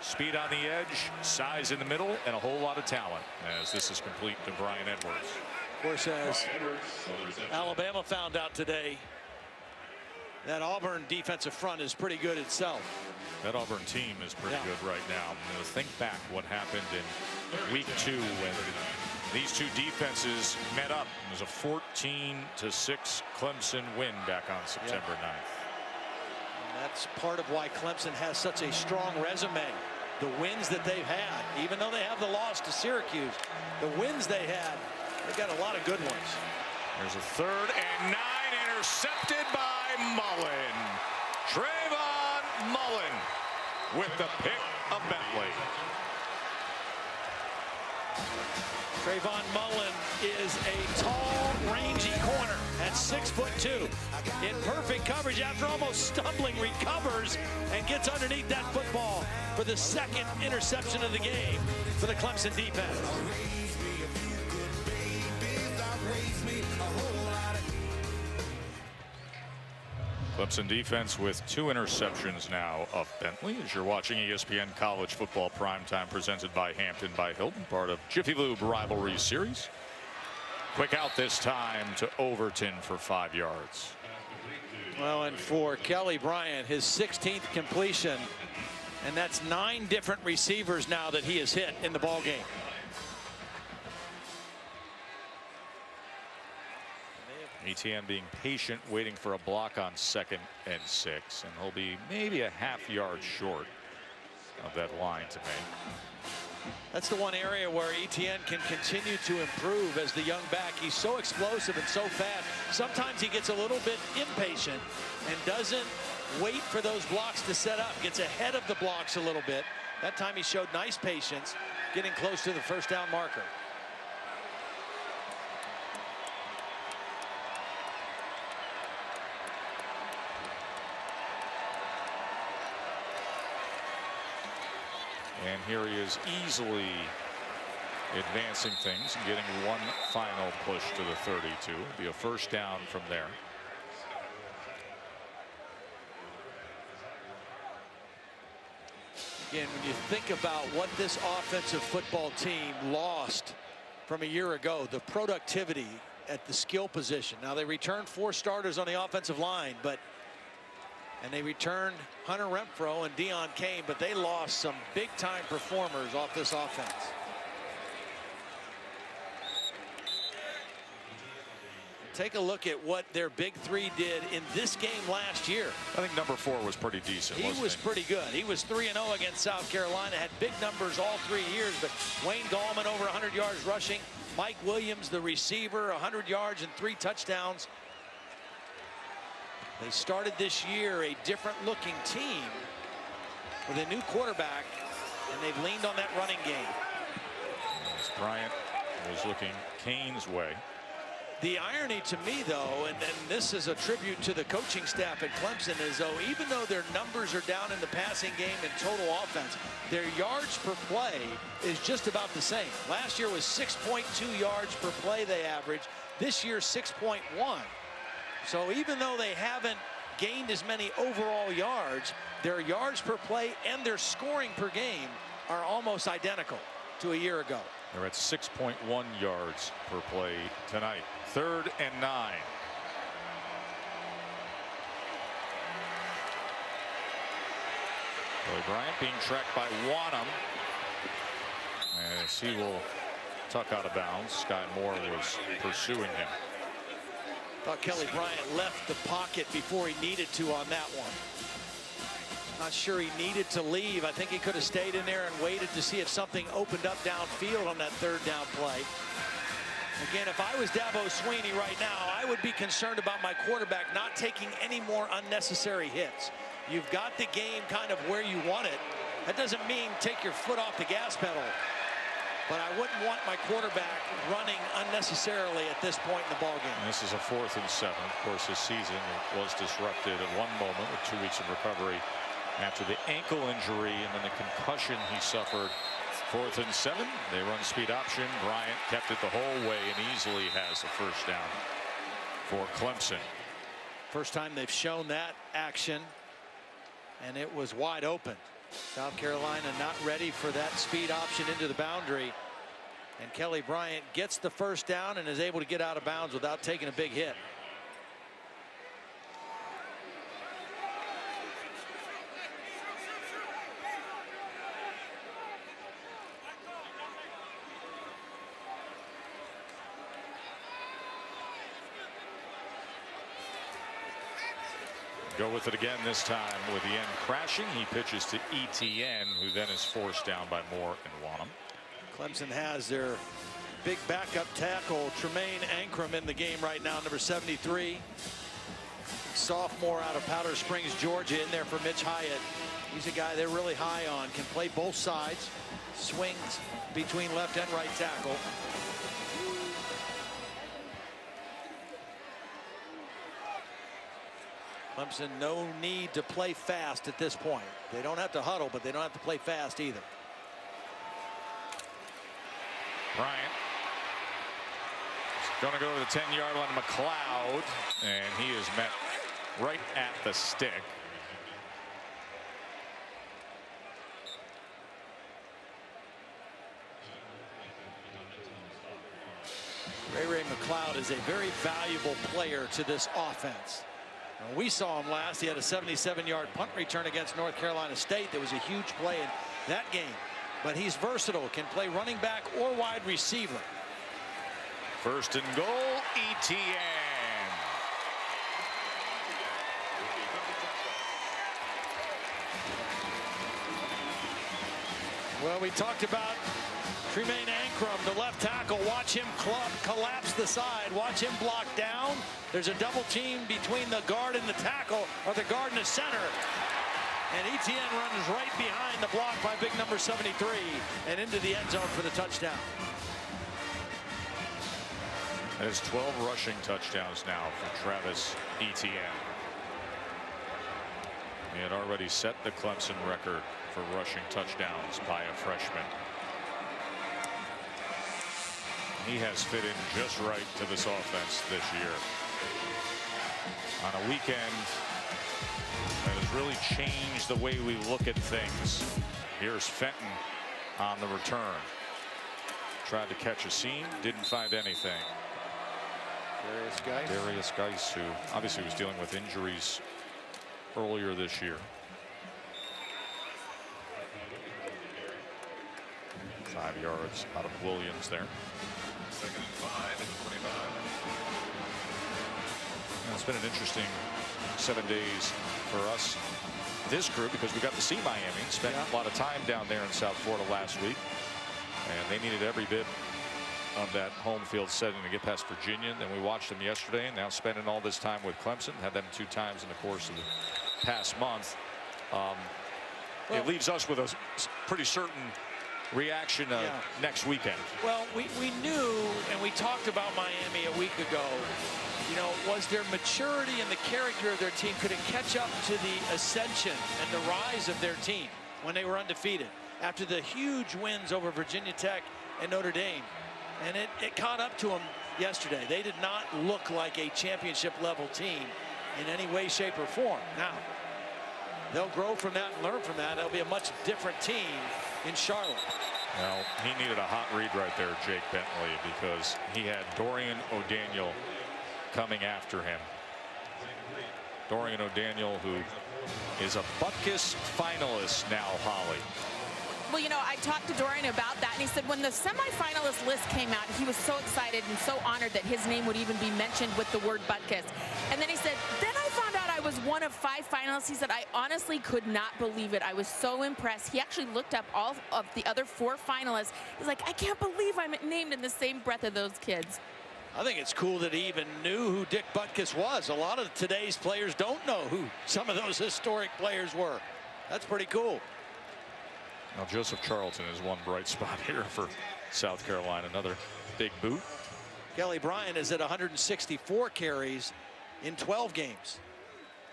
Speaker 1: Speed on the edge, size in the middle, and a whole lot of talent as this is complete to Brian Edwards.
Speaker 2: Of course, as Alabama found out today, that Auburn defensive front is pretty good itself.
Speaker 1: That Auburn team is pretty good right now. Think back what happened in week 2 when these two defenses met up. It was a 14-6 Clemson win back on September 9th.
Speaker 2: And that's part of why Clemson has such a strong resume. The wins that they've had, even though they have the loss to Syracuse, the wins they had, they got a lot of good ones.
Speaker 1: There's a 3rd and 9, intercepted by Mullen. Trayvon Mullen with the pick of Bentley.
Speaker 2: Trayvon Mullen is a tall, rangy corner at 6'2", in perfect coverage after almost stumbling, recovers and gets underneath that football for the 2nd interception of the game for the Clemson defense.
Speaker 1: Clemson defense with 2 interceptions now of Bentley as you're watching ESPN College Football Primetime presented by Hampton by Hilton, part of Jiffy Lube Rivalry Series. Quick out this time to Overton for 5 yards.
Speaker 2: Well, and for Kelly Bryant, his 16th completion, and that's 9 different receivers now that he has hit in the ball game.
Speaker 1: Etienne being patient, waiting for a block on 2nd and 6, and he'll be maybe a half yard short of that line to make.
Speaker 2: That's the one area where Etienne can continue to improve as the young back. He's so explosive and so fast. Sometimes he gets a little bit impatient and doesn't wait for those blocks to set up. Gets ahead of the blocks a little bit. That time he showed nice patience, getting close to the 1st down marker.
Speaker 1: And here he is easily advancing things and getting one final push to the 32. It'll be a 1st down from there.
Speaker 2: Again, when you think about what this offensive football team lost from a year ago, the productivity at the skill position. Now they returned 4 starters on the offensive line, and they returned Hunter Renfro and Dion Kane, but they lost some big-time performers off this offense. Take a look at what their big 3 did in this game last year.
Speaker 1: I think number 4 was pretty decent.
Speaker 2: He was pretty good. He was 3-0 against South Carolina, had big numbers all 3 years, but Wayne Gallman over 100 yards rushing. Mike Williams, the receiver, 100 yards and 3 touchdowns. They started this year a different looking team with a new quarterback, and they've leaned on that running game.
Speaker 1: As Bryant was looking Kane's way.
Speaker 2: The irony to me, though, and this is a tribute to the coaching staff at Clemson, is even though their numbers are down in the passing game and total offense, their yards per play is just about the same. Last year was 6.2 yards per play they averaged. This year 6.1. So even though they haven't gained as many overall yards, their yards per play and their scoring per game are almost identical to a year ago.
Speaker 1: They're at 6.1 yards per play tonight. 3rd and 9. Kelly Bryant being tracked by Wanham, as he will tuck out of bounds. Sky Moore was pursuing him.
Speaker 2: Thought Kelly Bryant left the pocket before he needed to on that one. Not sure he needed to leave. I think he could have stayed in there and waited to see if something opened up downfield on that 3rd down play. Again, if I was Dabo Swinney right now, I would be concerned about my quarterback not taking any more unnecessary hits. You've got the game kind of where you want it. That doesn't mean take your foot off the gas pedal. But I wouldn't want my quarterback running unnecessarily at this point in the ballgame.
Speaker 1: This is a 4th and 7. Of course, his season was disrupted at one moment with 2 weeks of recovery after the ankle injury and then the concussion he suffered. 4th and 7. They run speed option. Bryant kept it the whole way and easily has the 1st down for Clemson.
Speaker 2: First time they've shown that action, and it was wide open. South Carolina not ready for that speed option into the boundary. And Kelly Bryant gets the first down and is able to get out of bounds without taking a big hit.
Speaker 1: Go with it again, this time with the end crashing. He pitches to Etienne, who then is forced down by Moore and Wanham.
Speaker 2: Clemson has their big backup tackle, Tremaine Ankrum, in the game right now, number 73. Sophomore out of Powder Springs, Georgia, in there for Mitch Hyatt. He's a guy they're really high on, can play both sides, swings between left and right tackle. Clemson, no need to play fast at this point. They don't have to huddle, but they don't have to play fast either.
Speaker 1: Bryant is going to go to the 10-yard line. McLeod, and he is met right at the stick.
Speaker 2: Ray McLeod is a very valuable player to this offense. When we saw him last, he had a 77-yard punt return against North Carolina State. There was a huge play in that game. But he's versatile, can play running back or wide receiver.
Speaker 1: First and goal, Etienne.
Speaker 2: Well, we talked about Tremaine Ankrum, the left tackle. Watch him collapse the side. Watch him block down. There's a double team between the guard and the tackle, or the guard and the center. And Etienne runs right behind the block by big number 73 and into the end zone for the touchdown.
Speaker 1: There's 12 rushing touchdowns now for Travis Etienne. He had already set the Clemson record for rushing touchdowns by a freshman. He has fit in just right to this offense this year. On a weekend that has really changed the way we look at things. Here's Fenton on the return. Tried to catch a seam, didn't find anything. Darius Geis, who obviously was dealing with injuries earlier this year. 5 yards out of Williams there.
Speaker 6: Second and 5 at the 25.
Speaker 1: It's been an interesting 7 days for us, this crew, because we got to see Miami. Spent a lot of time down there in South Florida last week, and they needed every bit of that home field setting to get past Virginia. Then we watched them yesterday, and now spending all this time with Clemson. Had them 2 times in the course of the past month. It leaves us with a pretty certain reaction next weekend.
Speaker 2: Well, we knew, and we talked about Miami a week ago. You know, was their maturity and the character of their team, could it catch up to the ascension and the rise of their team when they were undefeated after the huge wins over Virginia Tech and Notre Dame? And it caught up to them yesterday. They did not look like a championship level team in any way, shape, or form. Now, they'll grow from that and learn from that. They'll be a much different team in Charlotte.
Speaker 1: Well, he needed a hot read right there, Jake Bentley, because he had Dorian O'Daniel coming after him. Dorian O'Daniel, who is a Butkus finalist now, Holly.
Speaker 3: Well, you know, I talked to Dorian about that, and he said when the semifinalist list came out, he was so excited and so honored that his name would even be mentioned with the word Butkus. And then he said, then I found out I was one of 5 finalists. He said, I honestly could not believe it. I was so impressed. He actually looked up all of the other 4 finalists. He's like, I can't believe I'm named in the same breath of those kids.
Speaker 2: I think it's cool that he even knew who Dick Butkus was. A lot of today's players don't know who some of those historic players were. That's pretty cool.
Speaker 1: Now, Joseph Charlton is one bright spot here for South Carolina. Another big boot.
Speaker 2: Kelly Bryant is at 164 carries in 12 games.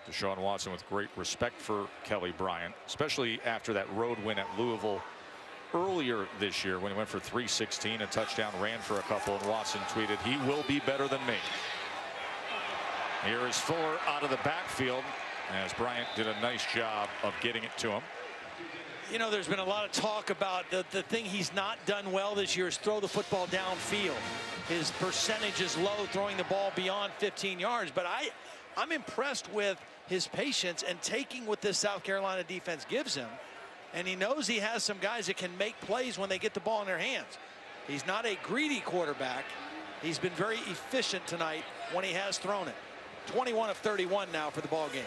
Speaker 1: Deshaun Watson with great respect for Kelly Bryant, especially after that road win at Louisville earlier this year when he went for 316, a touchdown, ran for a couple, and Watson tweeted, he will be better than me. Here is Fuller out of the backfield as Bryant did a nice job of getting it to him.
Speaker 2: You know, there's been a lot of talk about the thing he's not done well this year is throw the football downfield. His percentage is low throwing the ball beyond 15 yards, but I'm impressed with his patience and taking what this South Carolina defense gives him. And he knows he has some guys that can make plays when they get the ball in their hands. He's not a greedy quarterback. He's been very efficient tonight when he has thrown it. 21 of 31 now for the ball game.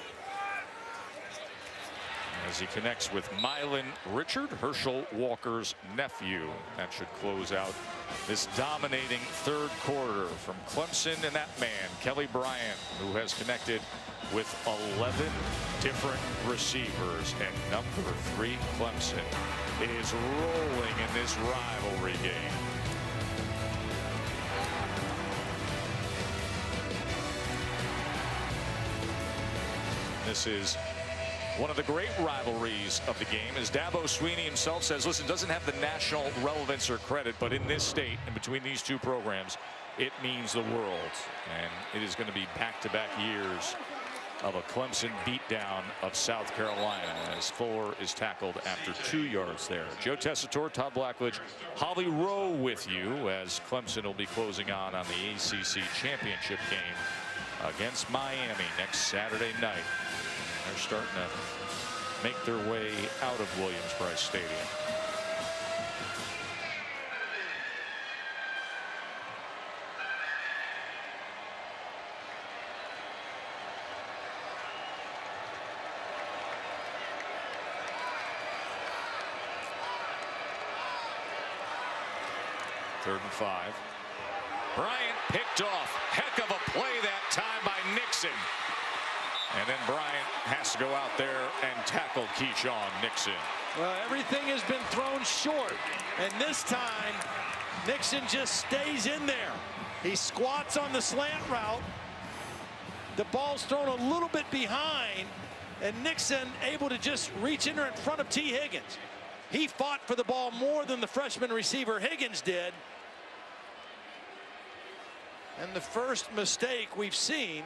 Speaker 1: As he connects with Mylan Richard, Herschel Walker's nephew. That should close out this dominating third quarter from Clemson, and that man, Kelly Bryant, who has connected with 11 different receivers. And number 3, Clemson, is rolling in this rivalry game. This is one of the great rivalries of the game, as Dabo Swinney himself says, listen, doesn't have the national relevance or credit, but in this state and between these two programs, it means the world. And it is going to be back-to-back years of a Clemson beatdown of South Carolina, as Fuller is tackled after 2 yards there. Joe Tessitore, Todd Blackledge, Holly Rowe with you, as Clemson will be closing on the ACC championship game against Miami next Saturday night. They're starting to make their way out of Williams-Brice Stadium. Third and 5. Bryant picked off. Heck of a play that time by Nixon. And then Bryant has to go out there and tackle Keyshawn Nixon.
Speaker 2: Well, everything has been thrown short. And this time, Nixon just stays in there. He squats on the slant route. The ball's thrown a little bit behind. And Nixon able to just reach in there in front of T. Higgins. He fought for the ball more than the freshman receiver Higgins did. And the first mistake we've seen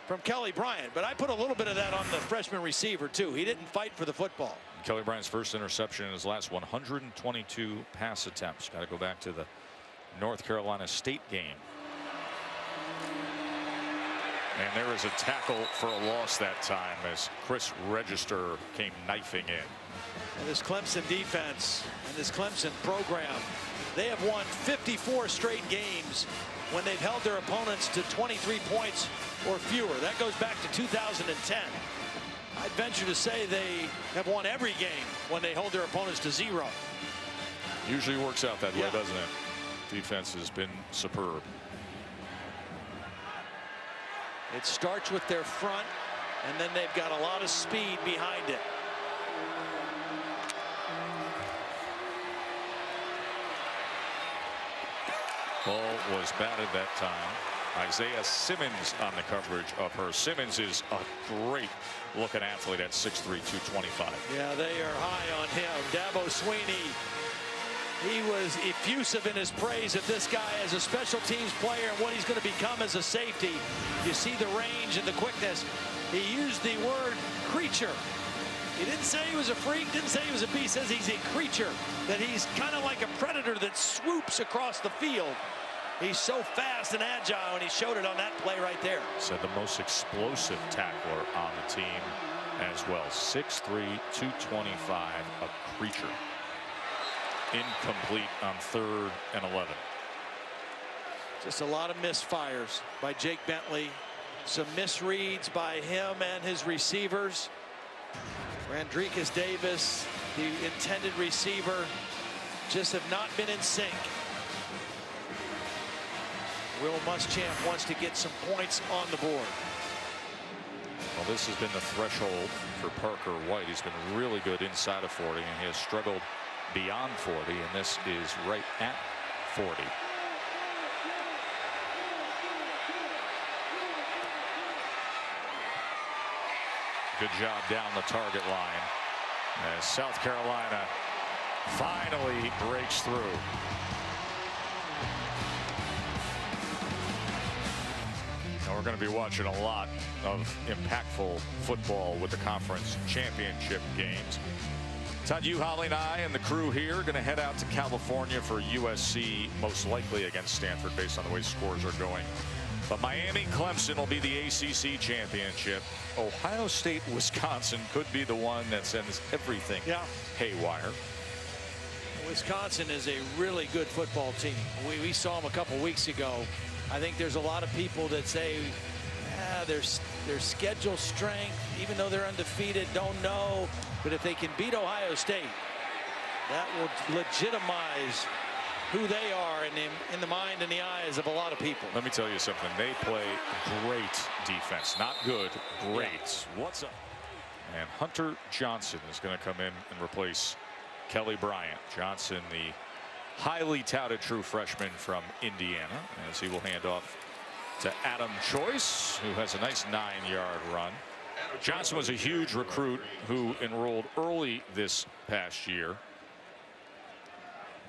Speaker 2: from Kelly Bryant, but I put a little bit of that on the freshman receiver too. He didn't fight for the football.
Speaker 1: Kelly Bryant's first interception in his last 122 pass attempts. Got to go back to the North Carolina State game. And there was a tackle for a loss that time as Chris Register came knifing in.
Speaker 2: And this Clemson defense and this Clemson program, they have won 54 straight games when they've held their opponents to 23 points or fewer. That goes back to 2010. I'd venture to say they have won every game when they hold their opponents to 0.
Speaker 1: Usually works out that way, doesn't it? Defense has been superb.
Speaker 2: It starts with their front, and then they've got a lot of speed behind it.
Speaker 1: Ball was batted that time. Isaiah Simmons on the coverage of her. Simmons is a great looking athlete at 6'3", 225.
Speaker 2: Yeah, they are high on him. Dabo Swinney, he was effusive in his praise of this guy as a special teams player and what he's going to become as a safety. You see the range and the quickness. He used the word creature. He didn't say he was a freak, didn't say he was a beast, says he's a creature, that he's kind of like a predator that swoops across the field. He's so fast and agile, and he showed it on that play right there.
Speaker 1: Said the most explosive tackler on the team as well. 6'3", 225, a creature. Incomplete on 3rd and 11.
Speaker 2: Just a lot of misfires by Jake Bentley. Some misreads by him and his receivers. Randricus Davis, the intended receiver, just have not been in sync. Will Muschamp wants to get some points on the board.
Speaker 1: Well, this has been the threshold for Parker White. He's been really good inside of 40, and he has struggled beyond 40, and this is right at 40. Good job down the target line as South Carolina finally breaks through. And we're going to be watching a lot of impactful football with the conference championship games. Todd, you, Holly, and I and the crew here are going to head out to California for USC, most likely against Stanford based on the way scores are going. But Miami, Clemson will be the ACC championship. Ohio State, Wisconsin could be the one that sends everything haywire.
Speaker 2: Wisconsin is a really good football team. We saw them a couple weeks ago. I think there's a lot of people that say their schedule strength, even though they're undefeated, don't know. But if they can beat Ohio State, that will legitimize who they are in the mind and the eyes of a lot of people.
Speaker 1: Let me tell you something. They play great defense. Not good, great. Yeah. What's up? And Hunter Johnson is going to come in and replace Kelly Bryant. Johnson, the highly touted true freshman from Indiana, as he will hand off to Adam Choice, who has a nice 9-yard run. Johnson was a huge recruit who enrolled early this past year.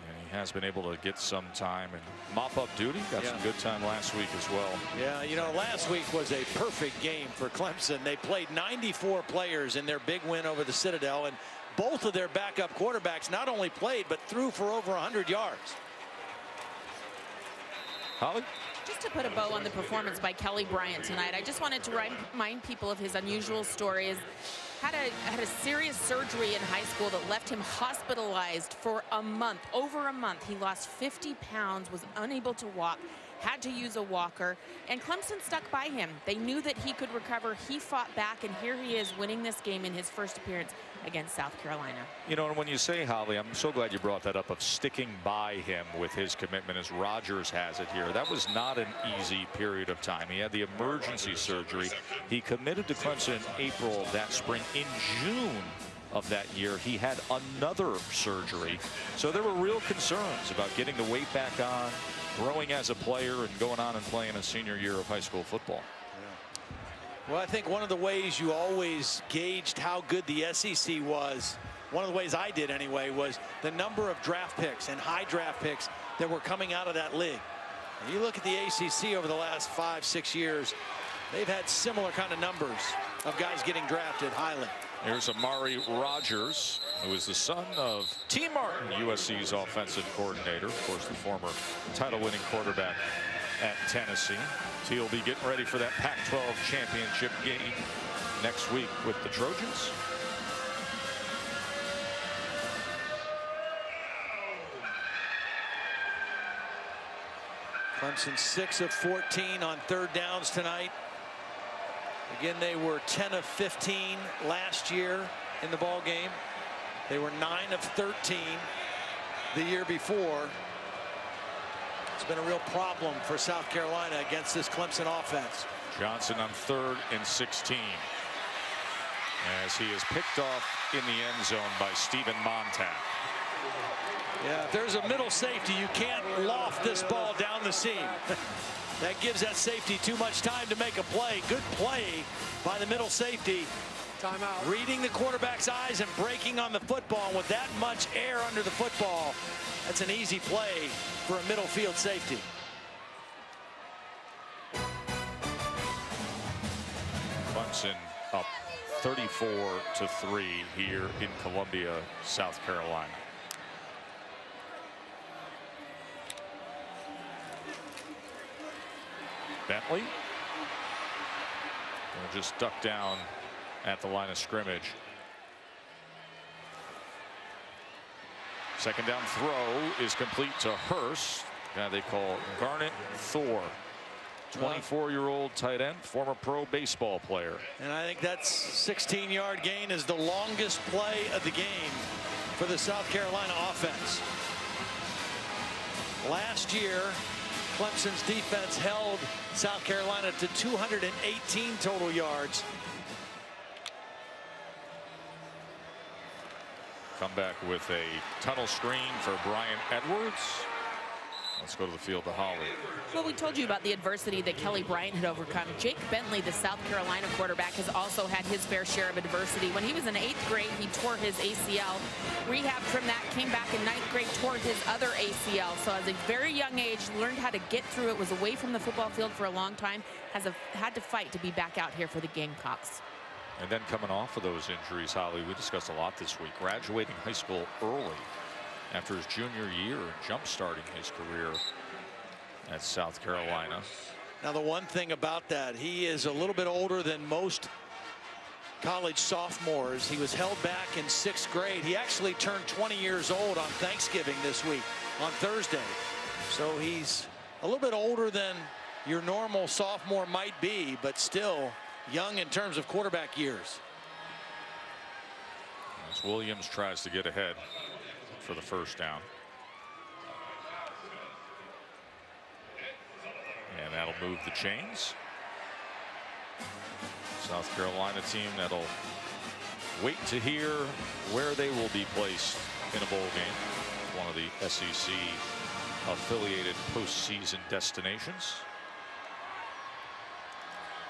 Speaker 1: And he has been able to get some time and mop up duty. Got some good time last week as well.
Speaker 2: Yeah, you know, last week was a perfect game for Clemson. They played 94 players in their big win over the Citadel, and both of their backup quarterbacks not only played but threw for over 100 yards.
Speaker 1: Holly?
Speaker 3: Just to put a bow on the performance by Kelly Bryant tonight, I just wanted to remind people of his unusual story. Had a serious surgery in high school that left him hospitalized for a month, over a month. He lost 50 pounds, was unable to walk, had to use a walker, and Clemson stuck by him. They knew that he could recover. He fought back, and here he is winning this game in his first appearance against South Carolina.
Speaker 1: You know, and when you say, Holly, I'm so glad you brought that up, of sticking by him with his commitment, as Rogers has it here. That was not an easy period of time. He had the emergency surgery. He committed to Clemson in April of that spring. In June of that year, he had another surgery. So there were real concerns about getting the weight back on, growing as a player, and going on and playing a senior year of high school football.
Speaker 2: Well, I think one of the ways you always gauged how good the SEC was, one of the ways I did anyway, was the number of draft picks and high draft picks that were coming out of that league. And you look at the ACC over the last 5-6 years, they've had similar kind of numbers of guys getting drafted highly.
Speaker 1: Here's Amari Rogers, who is the son of T. Martin, USC's offensive coordinator, of course, the former title-winning quarterback at Tennessee. T will be getting ready for that Pac-12 championship game next week with the Trojans.
Speaker 2: Clemson 6 of 14 on third downs tonight. Again, they were 10 of 15 last year in the ball game. They were 9 of 13 the year before. It's been a real problem for South Carolina against this Clemson offense.
Speaker 1: Johnson on 3rd and 16 as he is picked off in the end zone by Stephen Montag.
Speaker 2: Yeah, if there's a middle safety, you can't loft this ball down the seam. That gives that safety too much time to make a play. Good play by the middle safety.
Speaker 5: Timeout.
Speaker 2: Reading the quarterback's eyes and breaking on the football. And with that much air under the football, that's an easy play for a middle field safety.
Speaker 1: Clemson up 34-3 here in Columbia, South Carolina. Bentley will just duck down at the line of scrimmage. Second down throw is complete to Hurst, guy they call Garnet Thor. 24-year-old tight end, former pro baseball player.
Speaker 2: And I think that 16-yard gain is the longest play of the game for the South Carolina offense. Last year, Clemson's defense held South Carolina to 218 total yards.
Speaker 1: Come back with a tunnel screen for Brian Edwards. Let's go to the field to Holly.
Speaker 3: Well, we told you about the adversity that Kelly Bryant had overcome. Jake Bentley, the South Carolina quarterback, has also had his fair share of adversity. When he was in 8th grade, he tore his ACL. Rehabbed from that, came back in 9th grade, tore his other ACL. So at a very young age, learned how to get through it, was away from the football field for a long time, had to fight to be back out here for the Gamecocks.
Speaker 1: And then coming off of those injuries, Holly, we discussed a lot this week, graduating high school early after his junior year and jump-starting his career at South Carolina.
Speaker 2: Now, the one thing about that, he is a little bit older than most college sophomores. He was held back in 6th grade. He actually turned 20 years old on Thanksgiving this week, on Thursday. So he's a little bit older than your normal sophomore might be, but still young in terms of quarterback years.
Speaker 1: As Williams tries to get ahead for the first down. And that'll move the chains. South Carolina team that'll wait to hear where they will be placed in a bowl game. One of the SEC affiliated postseason destinations.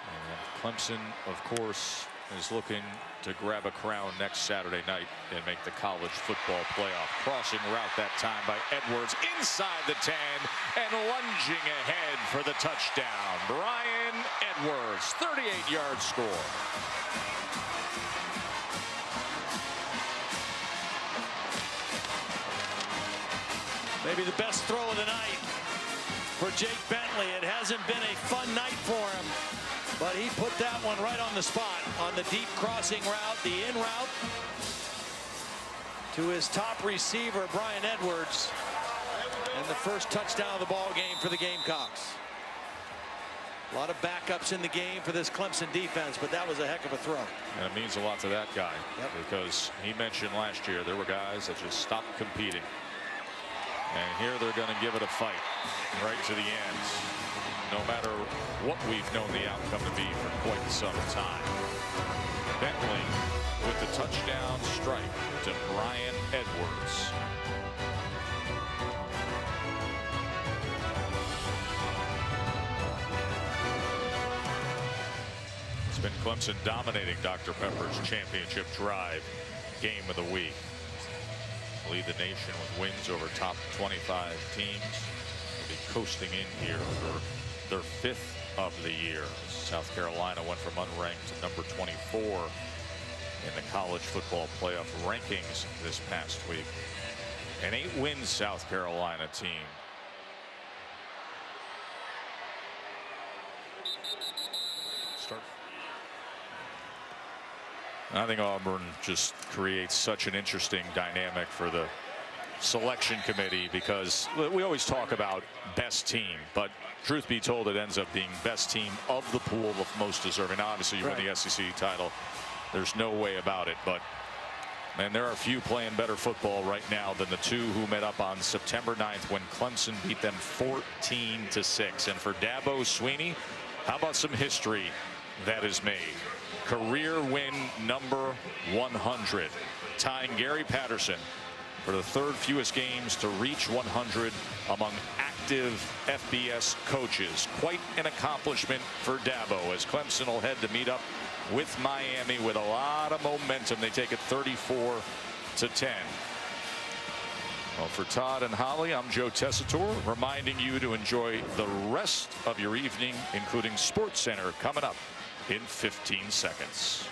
Speaker 1: And Clemson, of course, is looking to grab a crown next Saturday night and make the college football playoff. Crossing route that time by Edwards inside the 10 and lunging ahead for the touchdown. Brian Edwards, 38-yard score.
Speaker 2: Maybe the best throw of the night for Jake Bentley. It hasn't been a fun night for him, but he put that one right on the spot on the deep crossing route, the in route to his top receiver, Brian Edwards, and the first touchdown of the ball game for the Gamecocks. A lot of backups in the game for this Clemson defense, but that was a heck of a throw.
Speaker 1: And it means a lot to that guy, because he mentioned last year there were guys that just stopped competing. And here they're going to give it a fight right to the end, no matter what we've known the outcome to be for quite some time. Bentley with the touchdown strike to Brian Edwards. It's been Clemson dominating Dr. Pepper's championship drive game of the week. Lead the nation with wins over top 25 teams. They'll be coasting in here for their 5th of the year. South Carolina went from unranked to number 24 in the college football playoff rankings this past week. An 8-win South Carolina team. I think Auburn just creates such an interesting dynamic for the selection committee, because we always talk about best team, but truth be told, it ends up being best team of the pool of most deserving. Now, obviously, you win the SEC title. There's no way about it, but man, there are few playing better football right now than the two who met up on September 9th when Clemson beat them 14-6. And for Dabo Swinney, how about some history that is made? Career win number 100, tying Gary Patterson for the 3rd fewest games to reach 100 among active FBS coaches. Quite an accomplishment for Dabo, as Clemson will head to meet up with Miami with a lot of momentum. They take it 34-10. Well, for Todd and Holly, I'm Joe Tessitore, reminding you to enjoy the rest of your evening, including SportsCenter coming up in 15 seconds.